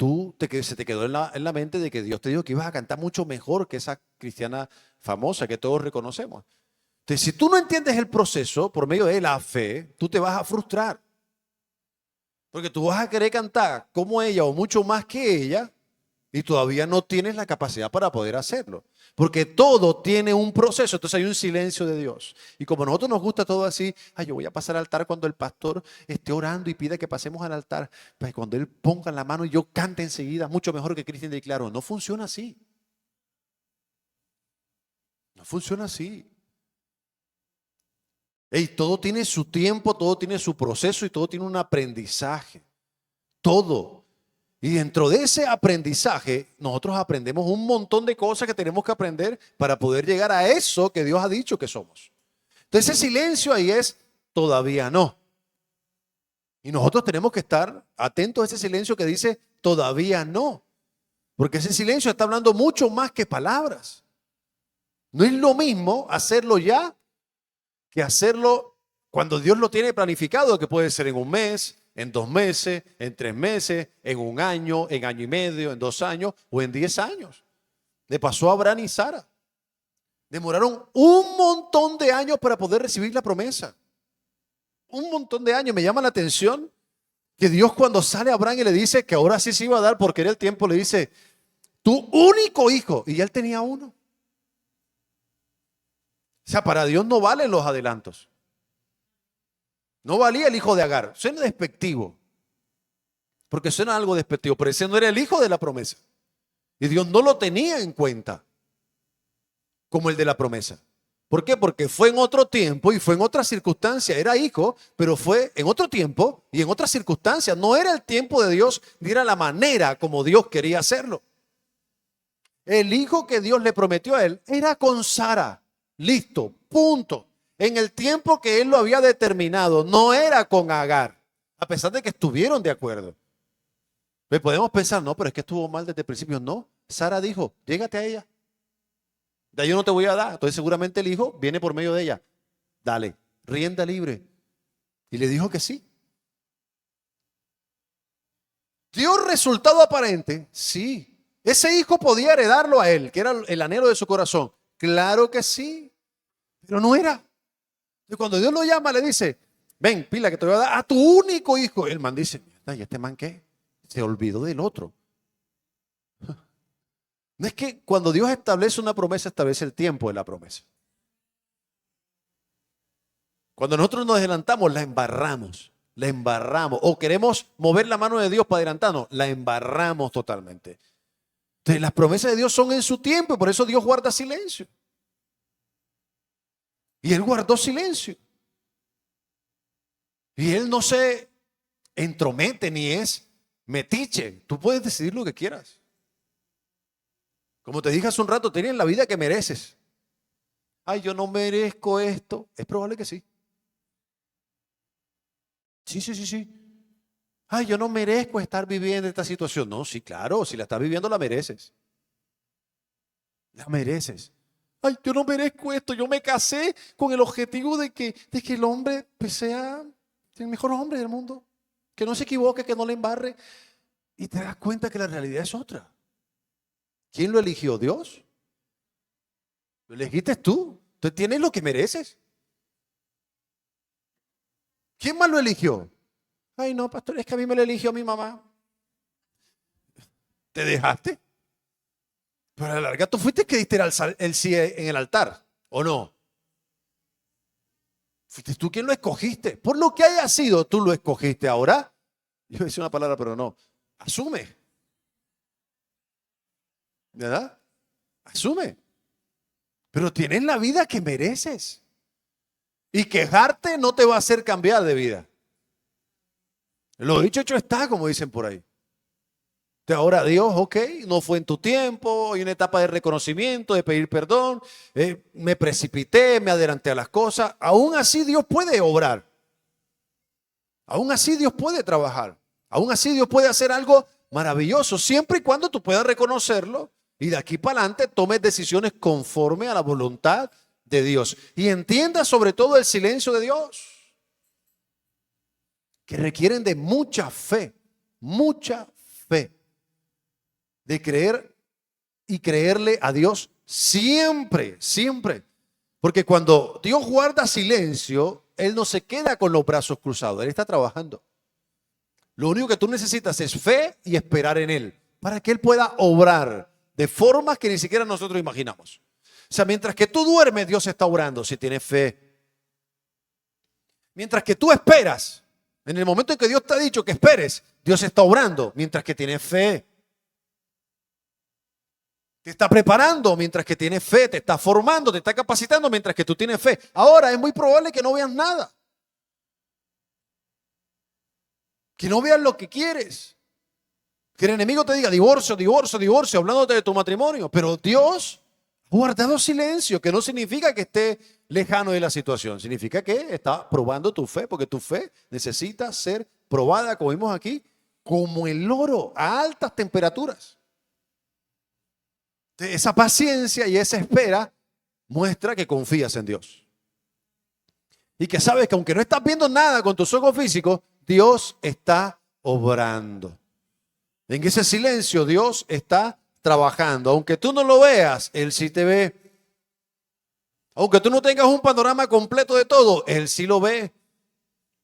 se te quedó en la mente de que Dios te dijo que ibas a cantar mucho mejor que esa cristiana famosa que todos reconocemos. Entonces, si tú no entiendes el proceso por medio de la fe, tú te vas a frustrar. Porque tú vas a querer cantar como ella o mucho más que ella y todavía no tienes la capacidad para poder hacerlo. Porque todo tiene un proceso, entonces hay un silencio de Dios. Y como a nosotros nos gusta todo así, yo voy a pasar al altar cuando el pastor esté orando y pida que pasemos al altar. Pues cuando él ponga la mano y yo cante enseguida, mucho mejor que Cristian declaró. No funciona así. No funciona así. Todo tiene su tiempo, todo tiene su proceso y todo tiene un aprendizaje. Todo. Y dentro de ese aprendizaje, nosotros aprendemos un montón de cosas que tenemos que aprender para poder llegar a eso que Dios ha dicho que somos. Entonces ese silencio ahí es todavía no. Y nosotros tenemos que estar atentos a ese silencio que dice todavía no. Porque ese silencio está hablando mucho más que palabras. No es lo mismo hacerlo ya que hacerlo cuando Dios lo tiene planificado, que puede ser en un mes, en 2 meses, en 3 meses, en 1 año, en año y medio, en 2 años o en 10 años. Le pasó a Abraham y Sara. Demoraron un montón de años para poder recibir la promesa. Un montón de años. Me llama la atención que Dios, cuando sale a Abraham y le dice que ahora sí se iba a dar porque era el tiempo, le dice, tu único hijo. Y él tenía uno. O sea, para Dios no valen los adelantos. No valía el hijo de Agar. Suena despectivo. Porque suena algo despectivo. Pero ese no era el hijo de la promesa. Y Dios no lo tenía en cuenta como el de la promesa. ¿Por qué? Porque fue en otro tiempo y fue en otra circunstancia. Era hijo, pero fue en otro tiempo y en otra circunstancia. No era el tiempo de Dios, ni era la manera como Dios quería hacerlo. El hijo que Dios le prometió a él era con Sara. Listo, punto. En el tiempo que él lo había determinado, no era con Agar, a pesar de que estuvieron de acuerdo. Pues podemos pensar, no, pero es que estuvo mal desde el principio. No, Sara dijo, llégate a ella. De ahí yo no te voy a dar. Entonces seguramente el hijo viene por medio de ella. Dale, rienda libre. Y le dijo que sí. ¿Dio resultado aparente? Sí. Ese hijo podía heredarlo a él, que era el anhelo de su corazón. Claro que sí, pero no era. Y cuando Dios lo llama, le dice, ven, pila, que te voy a dar a tu único hijo. El man dice, ¿y este man qué? Se olvidó del otro. No es que cuando Dios establece una promesa, establece el tiempo de la promesa. Cuando nosotros nos adelantamos, la embarramos. La embarramos. O queremos mover la mano de Dios para adelantarnos, la embarramos totalmente. Entonces, las promesas de Dios son en su tiempo y por eso Dios guarda silencio. Y Él guardó silencio. Y Él no se entromete ni es metiche. Tú puedes decidir lo que quieras. Como te dije hace un rato, tienes la vida que mereces. Ay, yo no merezco esto. Es probable que sí. Sí. Ay, yo no merezco estar viviendo esta situación. No, sí, claro, si la estás viviendo la mereces. La mereces. Ay, yo no merezco esto. Yo me casé con el objetivo de que el hombre pues, sea el mejor hombre del mundo. Que no se equivoque, que no le embarre. Y te das cuenta que la realidad es otra. ¿Quién lo eligió? ¿Dios? Lo elegiste tú. Tú tienes lo que mereces. ¿Quién más lo eligió? Ay, no, pastor, es que a mí me lo eligió mi mamá. ¿Te dejaste? Pero a la larga tú fuiste que diste el sí en el altar, ¿o no? Fuiste tú quien lo escogiste. Por lo que haya sido, tú lo escogiste. Ahora, yo decía una palabra, pero no. Asume. ¿Verdad? Asume. Pero tienes la vida que mereces. Y quejarte no te va a hacer cambiar de vida. Lo dicho hecho está, como dicen por ahí. Ahora Dios, ok, no fue en tu tiempo, hay una etapa de reconocimiento, de pedir perdón, me precipité, me adelanté a las cosas. Aún así Dios puede obrar. Aún así Dios puede trabajar. Aún así Dios puede hacer algo maravilloso, siempre y cuando tú puedas reconocerlo Y de aquí para adelante tomes decisiones conforme a la voluntad de Dios. Y entienda sobre todo el silencio de Dios, que requieren de mucha fe, de creer y creerle a Dios siempre, siempre. Porque cuando Dios guarda silencio, Él no se queda con los brazos cruzados, Él está trabajando. Lo único que tú necesitas es fe y esperar en Él, para que Él pueda obrar de formas que ni siquiera nosotros imaginamos. O sea, mientras que tú duermes, Dios está obrando si tienes fe. Mientras que tú esperas, en el momento en que Dios te ha dicho que esperes, Dios está obrando mientras que tienes fe. Te está preparando mientras que tienes fe, te está formando, te está capacitando mientras que tú tienes fe. Ahora es muy probable que no veas nada, que no veas lo que quieres, que el enemigo te diga divorcio, divorcio, divorcio, hablándote de tu matrimonio. Pero Dios ha guardado silencio, que no significa que esté lejano de la situación, significa que está probando tu fe, porque tu fe necesita ser probada, como vimos aquí, como el oro a altas temperaturas. Esa paciencia y esa espera muestra que confías en Dios. Y que sabes que aunque no estás viendo nada con tus ojos físicos, Dios está obrando. En ese silencio Dios está trabajando. Aunque tú no lo veas, Él sí te ve. Aunque tú no tengas un panorama completo de todo, Él sí lo ve.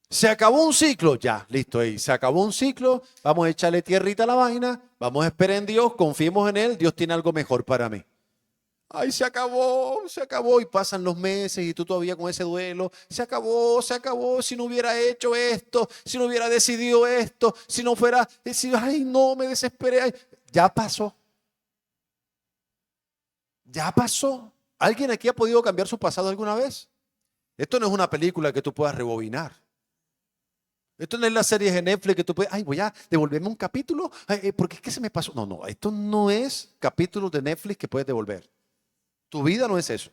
Se acabó un ciclo, ya, listo, ahí. Se acabó un ciclo, vamos a echarle tierrita a la vaina, vamos a esperar en Dios, confiemos en Él, Dios tiene algo mejor para mí. Ay, se acabó, y pasan los meses y tú todavía con ese duelo. Se acabó, si no hubiera hecho esto, si no hubiera decidido esto, si no fuera, ay, no, me desesperé. Ay, ya pasó. Ya pasó. ¿Alguien aquí ha podido cambiar su pasado alguna vez? Esto no es una película que tú puedas rebobinar. Esto no es la serie de Netflix que tú puedes, ay, voy a devolverme un capítulo, ay, porque es que se me pasó. No, no, esto no es capítulos de Netflix que puedes devolver. Tu vida no es eso.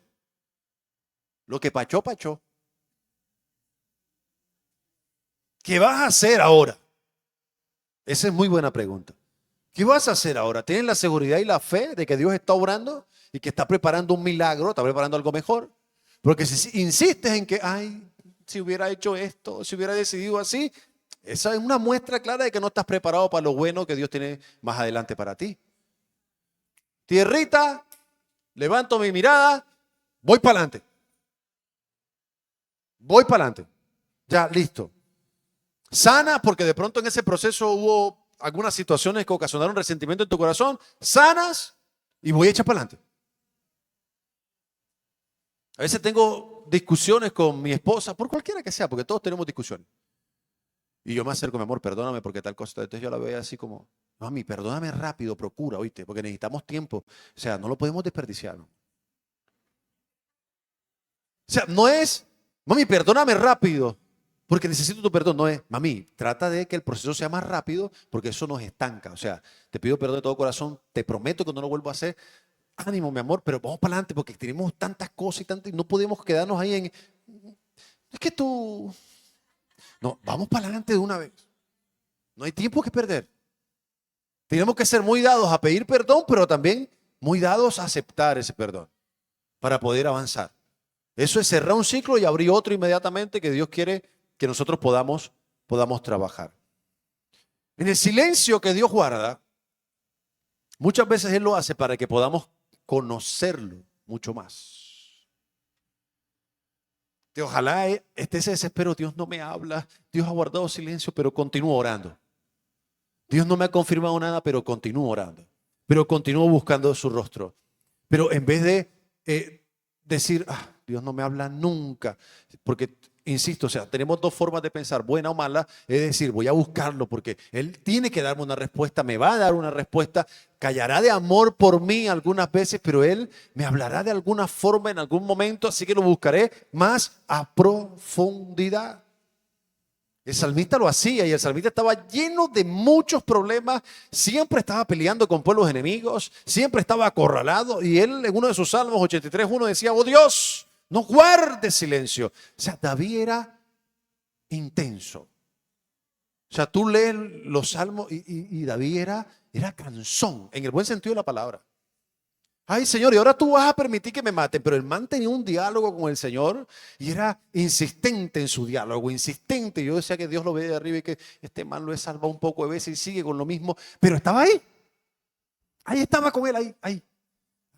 Lo que pachó, pachó. ¿Qué vas a hacer ahora? Esa es muy buena pregunta. ¿Qué vas a hacer ahora? ¿Tienes la seguridad y la fe de que Dios está obrando y que está preparando un milagro, está preparando algo mejor? Porque si insistes en que, ay, si hubiera hecho esto, si hubiera decidido así, esa es una muestra clara de que no estás preparado para lo bueno que Dios tiene más adelante para ti. Tierrita, levanto mi mirada, voy para adelante. Voy para adelante. Ya, listo. Sana, porque de pronto en ese proceso hubo algunas situaciones que ocasionaron resentimiento en tu corazón. Sanas y voy a echar para adelante. A veces tengo discusiones con mi esposa, por cualquiera que sea, porque todos tenemos discusiones. Y yo me acerco, mi amor, perdóname porque tal cosa. Entonces yo la veo así como, mami, perdóname rápido, procura, oíste, porque necesitamos tiempo. O sea, no lo podemos desperdiciar, ¿no? O sea, no es, mami, perdóname rápido, porque necesito tu perdón. No es, mami, trata de que el proceso sea más rápido, porque eso nos estanca. O sea, te pido perdón de todo corazón, te prometo que no lo vuelvo a hacer. Ánimo, mi amor, pero vamos para adelante, porque tenemos tantas cosas y no podemos quedarnos ahí en, es que tú, no, vamos para adelante de una vez. No hay tiempo que perder. Tenemos que ser muy dados a pedir perdón, pero también muy dados a aceptar ese perdón para poder avanzar. Eso es cerrar un ciclo y abrir otro inmediatamente que Dios quiere que nosotros podamos trabajar. En el silencio que Dios guarda, muchas veces Él lo hace para que podamos conocerlo mucho más. Ojalá esté ese desespero, Dios no me habla, Dios ha guardado silencio, pero continúo orando. Dios no me ha confirmado nada, pero continúo orando. Pero continúo buscando su rostro. Pero en vez de decir, Dios no me habla nunca, porque, insisto, o sea, tenemos dos formas de pensar, buena o mala, es decir, voy a buscarlo porque Él tiene que darme una respuesta, me va a dar una respuesta, callará de amor por mí algunas veces, pero Él me hablará de alguna forma en algún momento, así que lo buscaré más a profundidad. El salmista lo hacía y el salmista estaba lleno de muchos problemas, siempre estaba peleando con pueblos enemigos, siempre estaba acorralado y él en uno de sus salmos 83:1 decía, oh Dios, no guardes silencio. O sea, David era intenso. O sea, tú lees los salmos y David era cansón, en el buen sentido de la palabra. Ay, Señor, y ahora tú vas a permitir que me maten. Pero el man tenía un diálogo con el Señor y era insistente en su diálogo, insistente. Yo decía que Dios lo ve de arriba y que este man lo he salvado un poco de veces y sigue con lo mismo. Pero estaba ahí. Ahí estaba con él, ahí.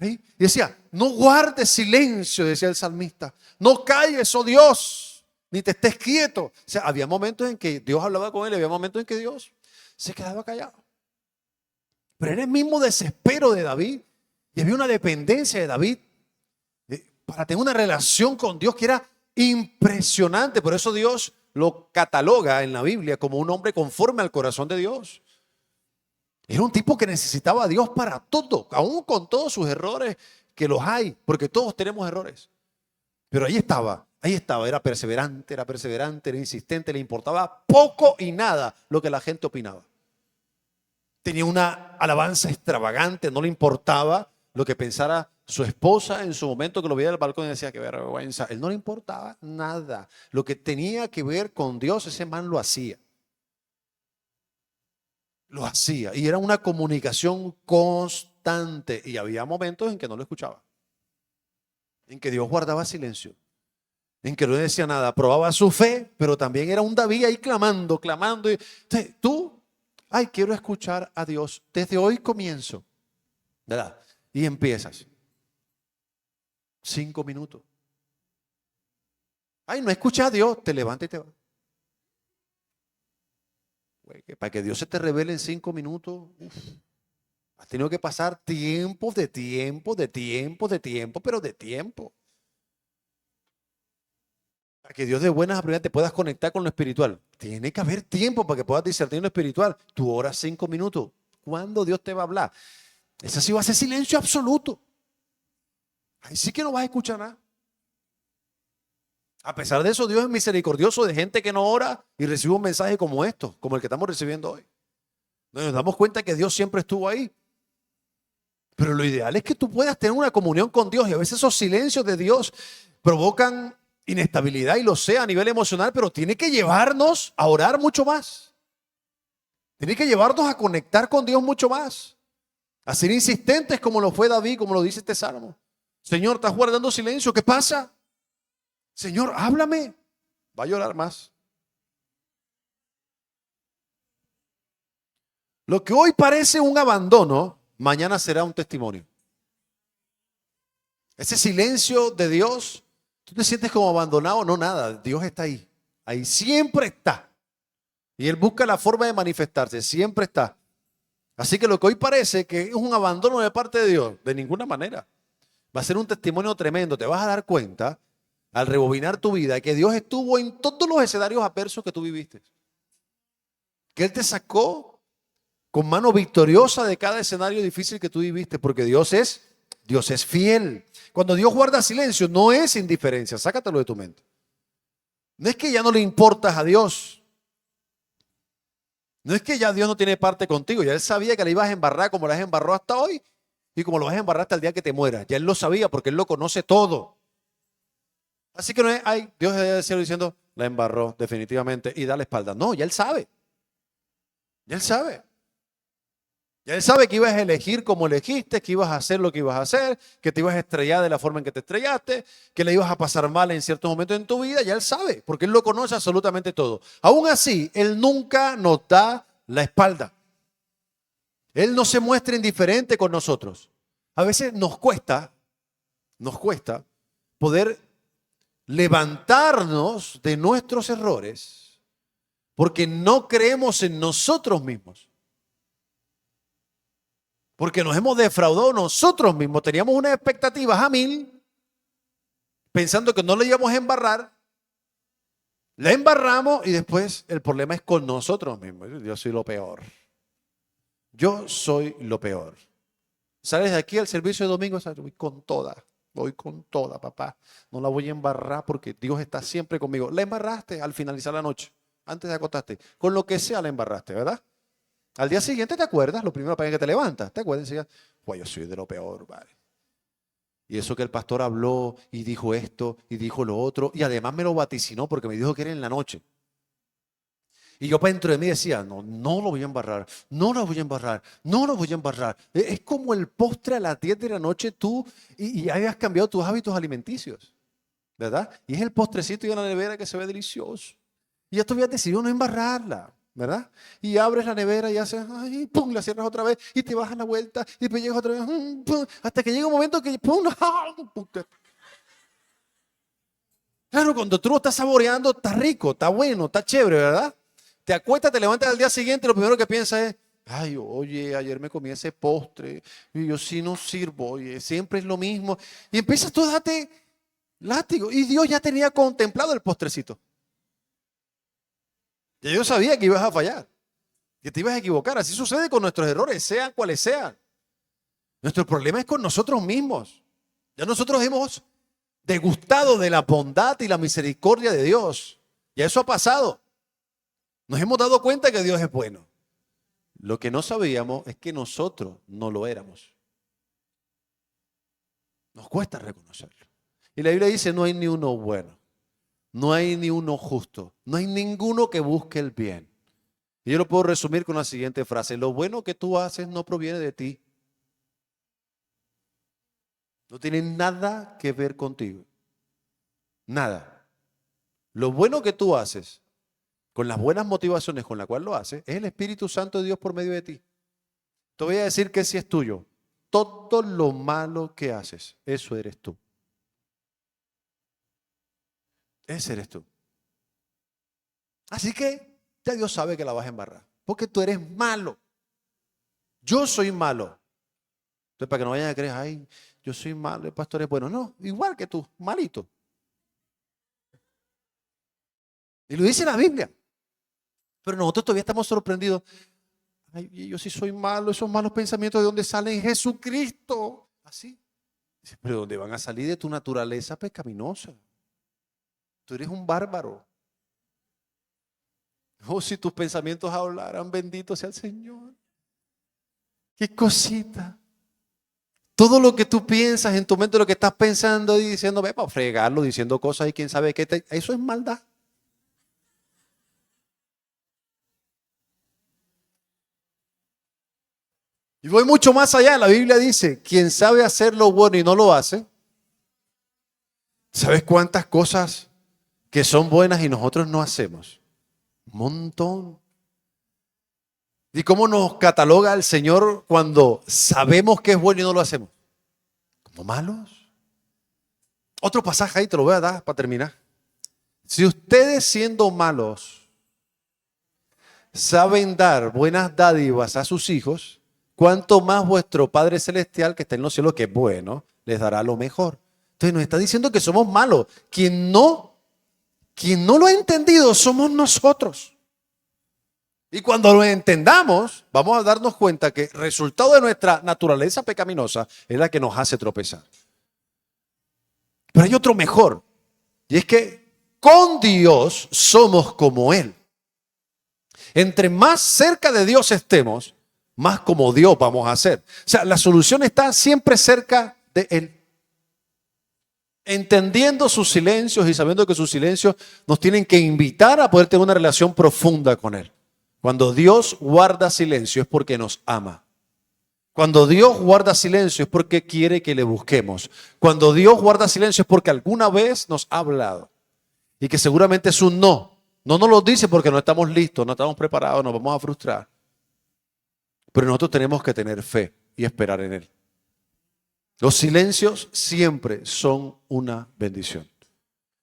Y decía, no guardes silencio, decía el salmista. No calles, oh Dios, ni te estés quieto. O sea, había momentos en que Dios hablaba con él, había momentos en que Dios se quedaba callado. Pero era el mismo desespero de David. Y había una dependencia de David para tener una relación con Dios que era impresionante. Por eso Dios lo cataloga en la Biblia como un hombre conforme al corazón de Dios. Era un tipo que necesitaba a Dios para todo, aún con todos sus errores, que los hay, porque todos tenemos errores. Pero ahí estaba, era perseverante, era insistente, le importaba poco y nada lo que la gente opinaba. Tenía una alabanza extravagante, no le importaba lo que pensara su esposa en su momento que lo veía del balcón y decía que vergüenza. Él no le importaba nada. Lo que tenía que ver con Dios, ese man lo hacía. Lo hacía y era una comunicación constante y había momentos en que no lo escuchaba, en que Dios guardaba silencio, en que no decía nada, probaba su fe, pero también era un David ahí clamando. Y entonces, tú, ay, quiero escuchar a Dios, desde hoy comienzo, ¿verdad? Y empiezas, 5 minutos. Ay, no escuchas a Dios, te levantas y te vas. Para que Dios se te revele en 5 minutos, has tenido que pasar tiempos de tiempo, pero de tiempo. Para que Dios de buenas a primeras te puedas conectar con lo espiritual. Tiene que haber tiempo para que puedas discernir lo espiritual. Tú oras 5 minutos. ¿Cuándo Dios te va a hablar? Ese sí va a ser silencio absoluto. Ahí sí que no vas a escuchar nada. A pesar de eso, Dios es misericordioso de gente que no ora y recibe un mensaje como esto, como el que estamos recibiendo hoy. Nos damos cuenta que Dios siempre estuvo ahí. Pero lo ideal es que tú puedas tener una comunión con Dios y a veces esos silencios de Dios provocan inestabilidad y lo sé a nivel emocional, pero tiene que llevarnos a orar mucho más. Tiene que llevarnos a conectar con Dios mucho más. A ser insistentes como lo fue David, como lo dice este salmo. Señor, estás guardando silencio, ¿qué pasa? Señor, háblame. Va a llorar más. Lo que hoy parece un abandono, mañana será un testimonio. Ese silencio de Dios, tú te sientes como abandonado, no nada, Dios está ahí. Ahí siempre está. Y Él busca la forma de manifestarse, siempre está. Así que lo que hoy parece que es un abandono de parte de Dios, de ninguna manera. Va a ser un testimonio tremendo, te vas a dar cuenta al rebobinar tu vida, que Dios estuvo en todos los escenarios adversos que tú viviste. Que Él te sacó con mano victoriosa de cada escenario difícil que tú viviste, porque Dios es fiel. Cuando Dios guarda silencio, no es indiferencia, sácatelo de tu mente. No es que ya no le importas a Dios. No es que ya Dios no tiene parte contigo, ya Él sabía que la ibas a embarrar como la has embarrado hasta hoy y como lo vas a embarrar hasta el día que te mueras. Ya Él lo sabía porque Él lo conoce todo. Así que no es, ay, Dios del cielo diciendo, la embarró definitivamente y da la espalda. No, ya Él sabe. Ya Él sabe. Ya Él sabe que ibas a elegir como elegiste, que ibas a hacer lo que ibas a hacer, que te ibas a estrellar de la forma en que te estrellaste, que le ibas a pasar mal en ciertos momentos en tu vida. Ya Él sabe, porque Él lo conoce absolutamente todo. Aún así, Él nunca nos da la espalda. Él no se muestra indiferente con nosotros. A veces nos cuesta poder levantarnos de nuestros errores porque no creemos en nosotros mismos. Porque nos hemos defraudado nosotros mismos. Teníamos unas expectativas a 1000, pensando que no le íbamos a embarrar. La embarramos y después el problema es con nosotros mismos. Yo soy lo peor. Yo soy lo peor. Sales de aquí al servicio de domingo, voy con toda, papá. No la voy a embarrar porque Dios está siempre conmigo. La embarraste al finalizar la noche, antes de acostarte. Con lo que sea la embarraste, ¿verdad? Al día siguiente te acuerdas, lo primero para que te levantas, te acuerdas y digas, pues yo soy de lo peor, vale. Y eso que el pastor habló y dijo esto y dijo lo otro y además me lo vaticinó porque me dijo que era en la noche. Y yo para dentro de mí decía, no, no lo voy a embarrar, no lo voy a embarrar, no lo voy a embarrar. Es como el postre a las 10 de la noche tú y hayas cambiado tus hábitos alimenticios, ¿verdad? Y es el postrecito y en la nevera que se ve delicioso. Y ya tú habías decidido no embarrarla, ¿verdad? Y abres la nevera y haces, ay, pum, la cierras otra vez y te vas a la vuelta y después llegas otra vez, pum, hasta que llega un momento que, pum, pum. Claro, cuando tú lo estás saboreando, está rico, está bueno, está chévere, ¿verdad? Te acuestas, te levantas al día siguiente y lo primero que piensas es, ay, oye, ayer me comí ese postre y yo sí no sirvo, oye, siempre es lo mismo. Y empiezas tú a darte látigo. Y Dios ya tenía contemplado el postrecito. Y Dios sabía que ibas a fallar, que te ibas a equivocar. Así sucede con nuestros errores, sean cuales sean. Nuestro problema es con nosotros mismos. Ya nosotros hemos degustado de la bondad y la misericordia de Dios. Ya eso ha pasado. Nos hemos dado cuenta que Dios es bueno. Lo que no sabíamos es que nosotros no lo éramos. Nos cuesta reconocerlo. Y la Biblia dice, no hay ni uno bueno, no hay ni uno justo, no hay ninguno que busque el bien. Y yo lo puedo resumir con la siguiente frase, lo bueno que tú haces no proviene de ti. No tiene nada que ver contigo. Nada. Lo bueno que tú haces, con las buenas motivaciones con las cuales lo haces, es el Espíritu Santo de Dios por medio de ti. Te voy a decir que si es tuyo. Todo lo malo que haces, eso eres tú. Ese eres tú. Así que ya Dios sabe que la vas a embarrar. Porque tú eres malo. Yo soy malo. Entonces, para que no vayan a creer, ay, yo soy malo, el pastor es bueno. No, igual que tú, malito. Y lo dice la Biblia. Pero nosotros todavía estamos sorprendidos. Ay, yo sí soy malo, esos malos pensamientos de dónde salen Jesucristo. Así. Pero ¿dónde van a salir? De tu naturaleza pecaminosa. Tú eres un bárbaro. Oh, si tus pensamientos hablaran, bendito sea el Señor. Qué cosita. Todo lo que tú piensas en tu mente, lo que estás pensando y diciendo, ve para fregarlo, diciendo cosas y quién sabe qué, eso es maldad. Y voy mucho más allá. La Biblia dice, quien sabe hacer lo bueno y no lo hace, ¿sabes cuántas cosas que son buenas y nosotros no hacemos? Un montón. ¿Y cómo nos cataloga el Señor cuando sabemos que es bueno y no lo hacemos? ¿Como malos? Otro pasaje ahí te lo voy a dar para terminar. Si ustedes siendo malos saben dar buenas dádivas a sus hijos, cuánto más vuestro Padre Celestial que está en los cielos, que es bueno, les dará lo mejor. Entonces nos está diciendo que somos malos. Quien no lo ha entendido somos nosotros. Y cuando lo entendamos, vamos a darnos cuenta que el resultado de nuestra naturaleza pecaminosa es la que nos hace tropezar. Pero hay otro mejor. Y es que con Dios somos como Él. Entre más cerca de Dios estemos, más como Dios vamos a ser. O sea, la solución está siempre cerca de Él. Entendiendo sus silencios y sabiendo que sus silencios nos tienen que invitar a poder tener una relación profunda con Él. Cuando Dios guarda silencio es porque nos ama. Cuando Dios guarda silencio es porque quiere que le busquemos. Cuando Dios guarda silencio es porque alguna vez nos ha hablado. Y que seguramente es un no. No nos lo dice porque no estamos listos, no estamos preparados, nos vamos a frustrar. Pero nosotros tenemos que tener fe y esperar en Él. Los silencios siempre son una bendición.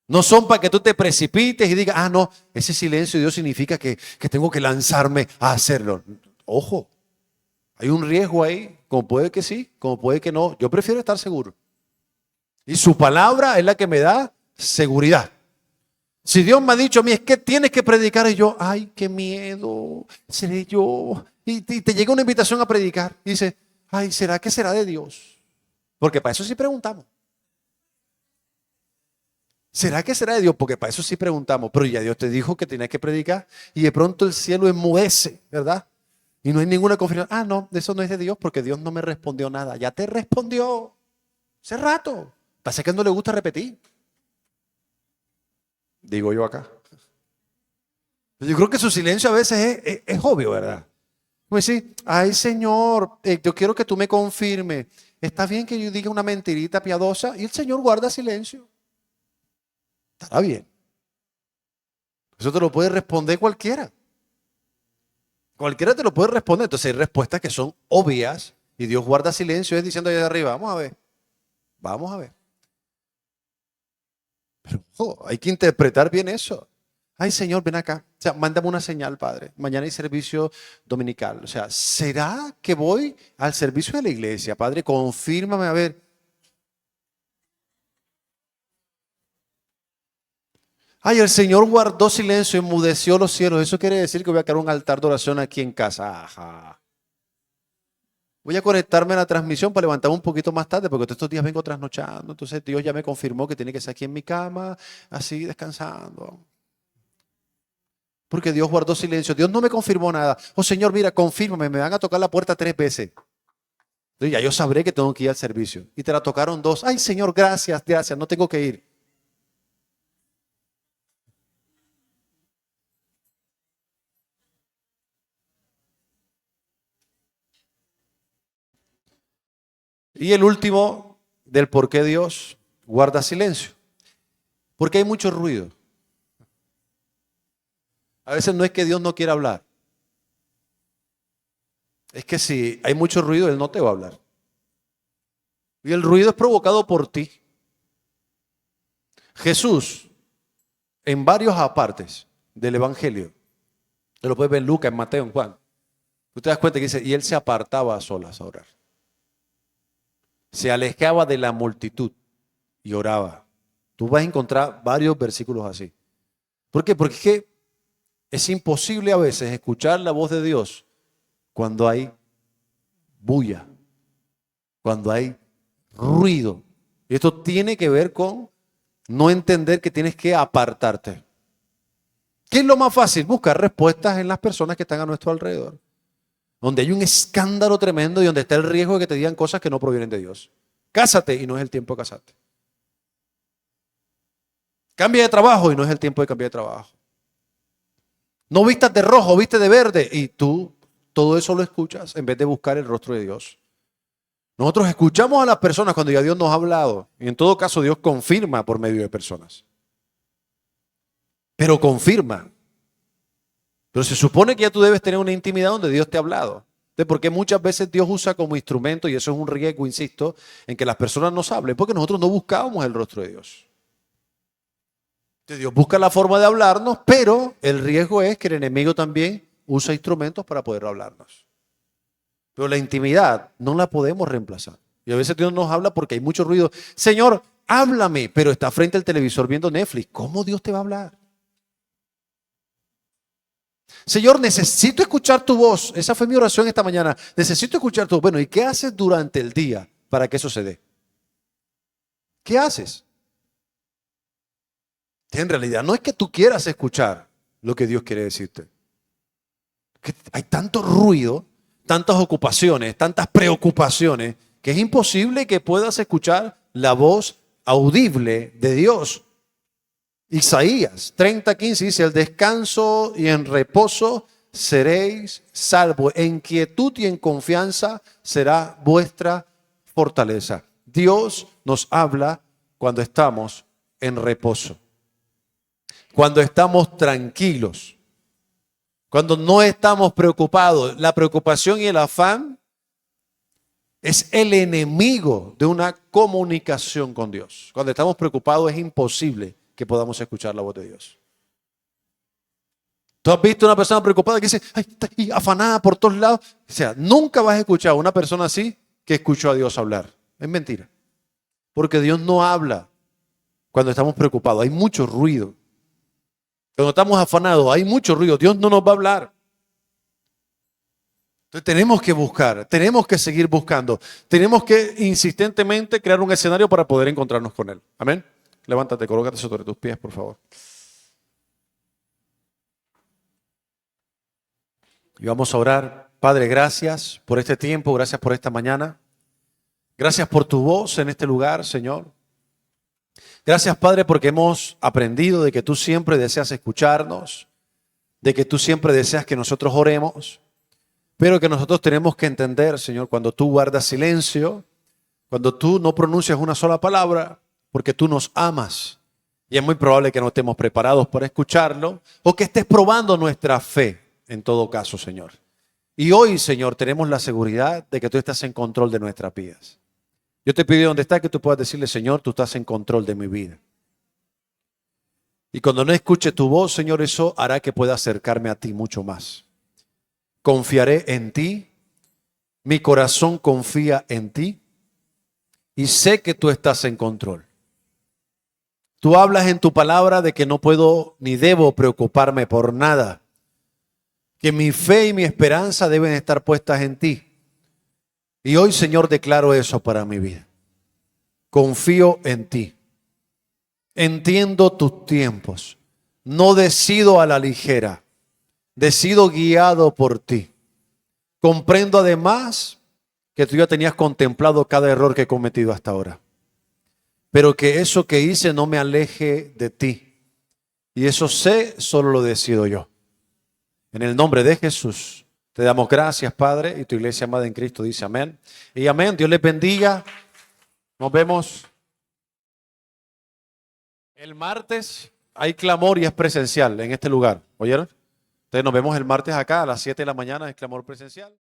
No son para que tú te precipites y digas, ah, no, ese silencio de Dios significa que tengo que lanzarme a hacerlo. Ojo, hay un riesgo ahí, como puede que sí, como puede que no. Yo prefiero estar seguro. Y su palabra es la que me da seguridad. Si Dios me ha dicho a mí, es que tienes que predicar, y yo, ay, qué miedo, seré yo. Y te llega una invitación a predicar, y dice, ay, ¿será que será de Dios? Porque para eso sí preguntamos. ¿Será que será de Dios? Porque para eso sí preguntamos. Pero ya Dios te dijo que tenías que predicar y de pronto el cielo enmudece, ¿verdad? Y no hay ninguna confirmación. Ah, no, eso no es de Dios porque Dios no me respondió nada. Ya te respondió hace rato. Pasa que no le gusta repetir. Digo yo acá. Yo creo que su silencio a veces es obvio, ¿verdad? Como decir, ay Señor, yo quiero que tú me confirmes. Está bien que yo diga una mentirita piadosa y el Señor guarda silencio. Estará bien. Eso te lo puede responder cualquiera. Cualquiera te lo puede responder. Entonces hay respuestas que son obvias y Dios guarda silencio, es diciendo ahí de arriba, vamos a ver. Vamos a ver. Pero hay que interpretar bien eso. Ay, Señor, ven acá. O sea, mándame una señal, Padre. Mañana hay servicio dominical. O sea, ¿será que voy al servicio de la iglesia, Padre? Confírmame, a ver. Ay, el Señor guardó silencio, enmudeció los cielos. Eso quiere decir que voy a crear un altar de oración aquí en casa. Ajá. Voy a conectarme a la transmisión para levantarme un poquito más tarde, porque todos estos días vengo trasnochando. Entonces Dios ya me confirmó que tiene que ser aquí en mi cama, así descansando. Porque Dios guardó silencio. Dios no me confirmó nada. Oh Señor, mira, confírmame, me van a tocar la puerta 3 veces. Entonces ya yo sabré que tengo que ir al servicio. Y te la tocaron 2. Ay Señor, gracias, gracias, no tengo que ir. Y el último del por qué Dios guarda silencio. Porque hay mucho ruido. A veces no es que Dios no quiera hablar. Es que si hay mucho ruido, Él no te va a hablar. Y el ruido es provocado por ti. Jesús, en varios apartes del Evangelio, te lo puedes ver en Lucas, en Mateo, en Juan. Tú te das cuenta que dice, y Él se apartaba a solas a orar. Se alejaba de la multitud y oraba. Tú vas a encontrar varios versículos así. ¿Por qué? Porque es que es imposible a veces escuchar la voz de Dios cuando hay bulla, cuando hay ruido. Y esto tiene que ver con no entender que tienes que apartarte. ¿Qué es lo más fácil? Buscar respuestas en las personas que están a nuestro alrededor. Donde hay un escándalo tremendo y donde está el riesgo de que te digan cosas que no provienen de Dios. Cásate y no es el tiempo de casarte. Cambia de trabajo y no es el tiempo de cambiar de trabajo. No vistas de rojo, viste de verde. Y tú todo eso lo escuchas en vez de buscar el rostro de Dios. Nosotros escuchamos a las personas cuando ya Dios nos ha hablado. Y en todo caso Dios confirma por medio de personas. Pero confirma. Pero se supone que ya tú debes tener una intimidad donde Dios te ha hablado. Entonces, ¿por qué muchas veces Dios usa como instrumento, y eso es un riesgo, insisto, en que las personas nos hablen? Porque nosotros no buscábamos el rostro de Dios. Entonces, Dios busca la forma de hablarnos, pero el riesgo es que el enemigo también usa instrumentos para poder hablarnos. Pero la intimidad no la podemos reemplazar. Y a veces Dios nos habla porque hay mucho ruido. Señor, háblame, pero está frente al televisor viendo Netflix. ¿Cómo Dios te va a hablar? Señor, necesito escuchar tu voz. Esa fue mi oración esta mañana. Necesito escuchar tu voz. Bueno, ¿y qué haces durante el día para que eso se dé? ¿Qué haces? En realidad no es que tú quieras escuchar lo que Dios quiere decirte. Que hay tanto ruido, tantas ocupaciones, tantas preocupaciones, que es imposible que puedas escuchar la voz audible de Dios. Isaías 30:15 dice, el descanso y en reposo seréis salvos. En quietud y en confianza será vuestra fortaleza. Dios nos habla cuando estamos en reposo, cuando estamos tranquilos, cuando no estamos preocupados. La preocupación y el afán es el enemigo de una comunicación con Dios. Cuando estamos preocupados es imposible que podamos escuchar la voz de Dios. ¿Tú has visto una persona preocupada que dice, ay, está ahí afanada por todos lados? O sea, nunca vas a escuchar a una persona así que escuchó a Dios hablar. Es mentira. Porque Dios no habla cuando estamos preocupados. Hay mucho ruido. Cuando estamos afanados, hay mucho ruido. Dios no nos va a hablar. Entonces tenemos que buscar, tenemos que seguir buscando. Tenemos que insistentemente crear un escenario para poder encontrarnos con Él. Amén. Levántate, colócate sobre tus pies, por favor. Y vamos a orar. Padre, gracias por este tiempo, gracias por esta mañana. Gracias por tu voz en este lugar, Señor. Gracias, Padre, porque hemos aprendido de que tú siempre deseas escucharnos. de que tú siempre deseas que nosotros oremos, pero que nosotros tenemos que entender, Señor, cuando tú guardas silencio, cuando tú no pronuncias una sola palabra, porque tú nos amas. Y es muy probable que no estemos preparados para escucharlo o que estés probando nuestra fe en todo caso, Señor. Y hoy, Señor, tenemos la seguridad de que tú estás en control de nuestras vidas. Yo te pido donde estás que tú puedas decirle, Señor, tú estás en control de mi vida. Y cuando no escuche tu voz, Señor, eso hará que pueda acercarme a ti mucho más. Confiaré en ti, mi corazón confía en ti y sé que tú estás en control. Tú hablas en tu palabra de que no puedo ni debo preocuparme por nada, que mi fe y mi esperanza deben estar puestas en ti. Y hoy, Señor, declaro eso para mi vida. Confío en ti. Entiendo tus tiempos. No decido a la ligera. Decido guiado por ti. Comprendo además que tú ya tenías contemplado cada error que he cometido hasta ahora. Pero que eso que hice no me aleje de ti. Y eso sé, solo lo decido yo. En el nombre de Jesús, te damos gracias, Padre, y tu iglesia amada en Cristo dice amén. Y amén. Dios les bendiga. Nos vemos el martes. Hay clamor y es presencial en este lugar. ¿Oyeron? Entonces nos vemos el martes acá a las 7 de la mañana, es clamor presencial.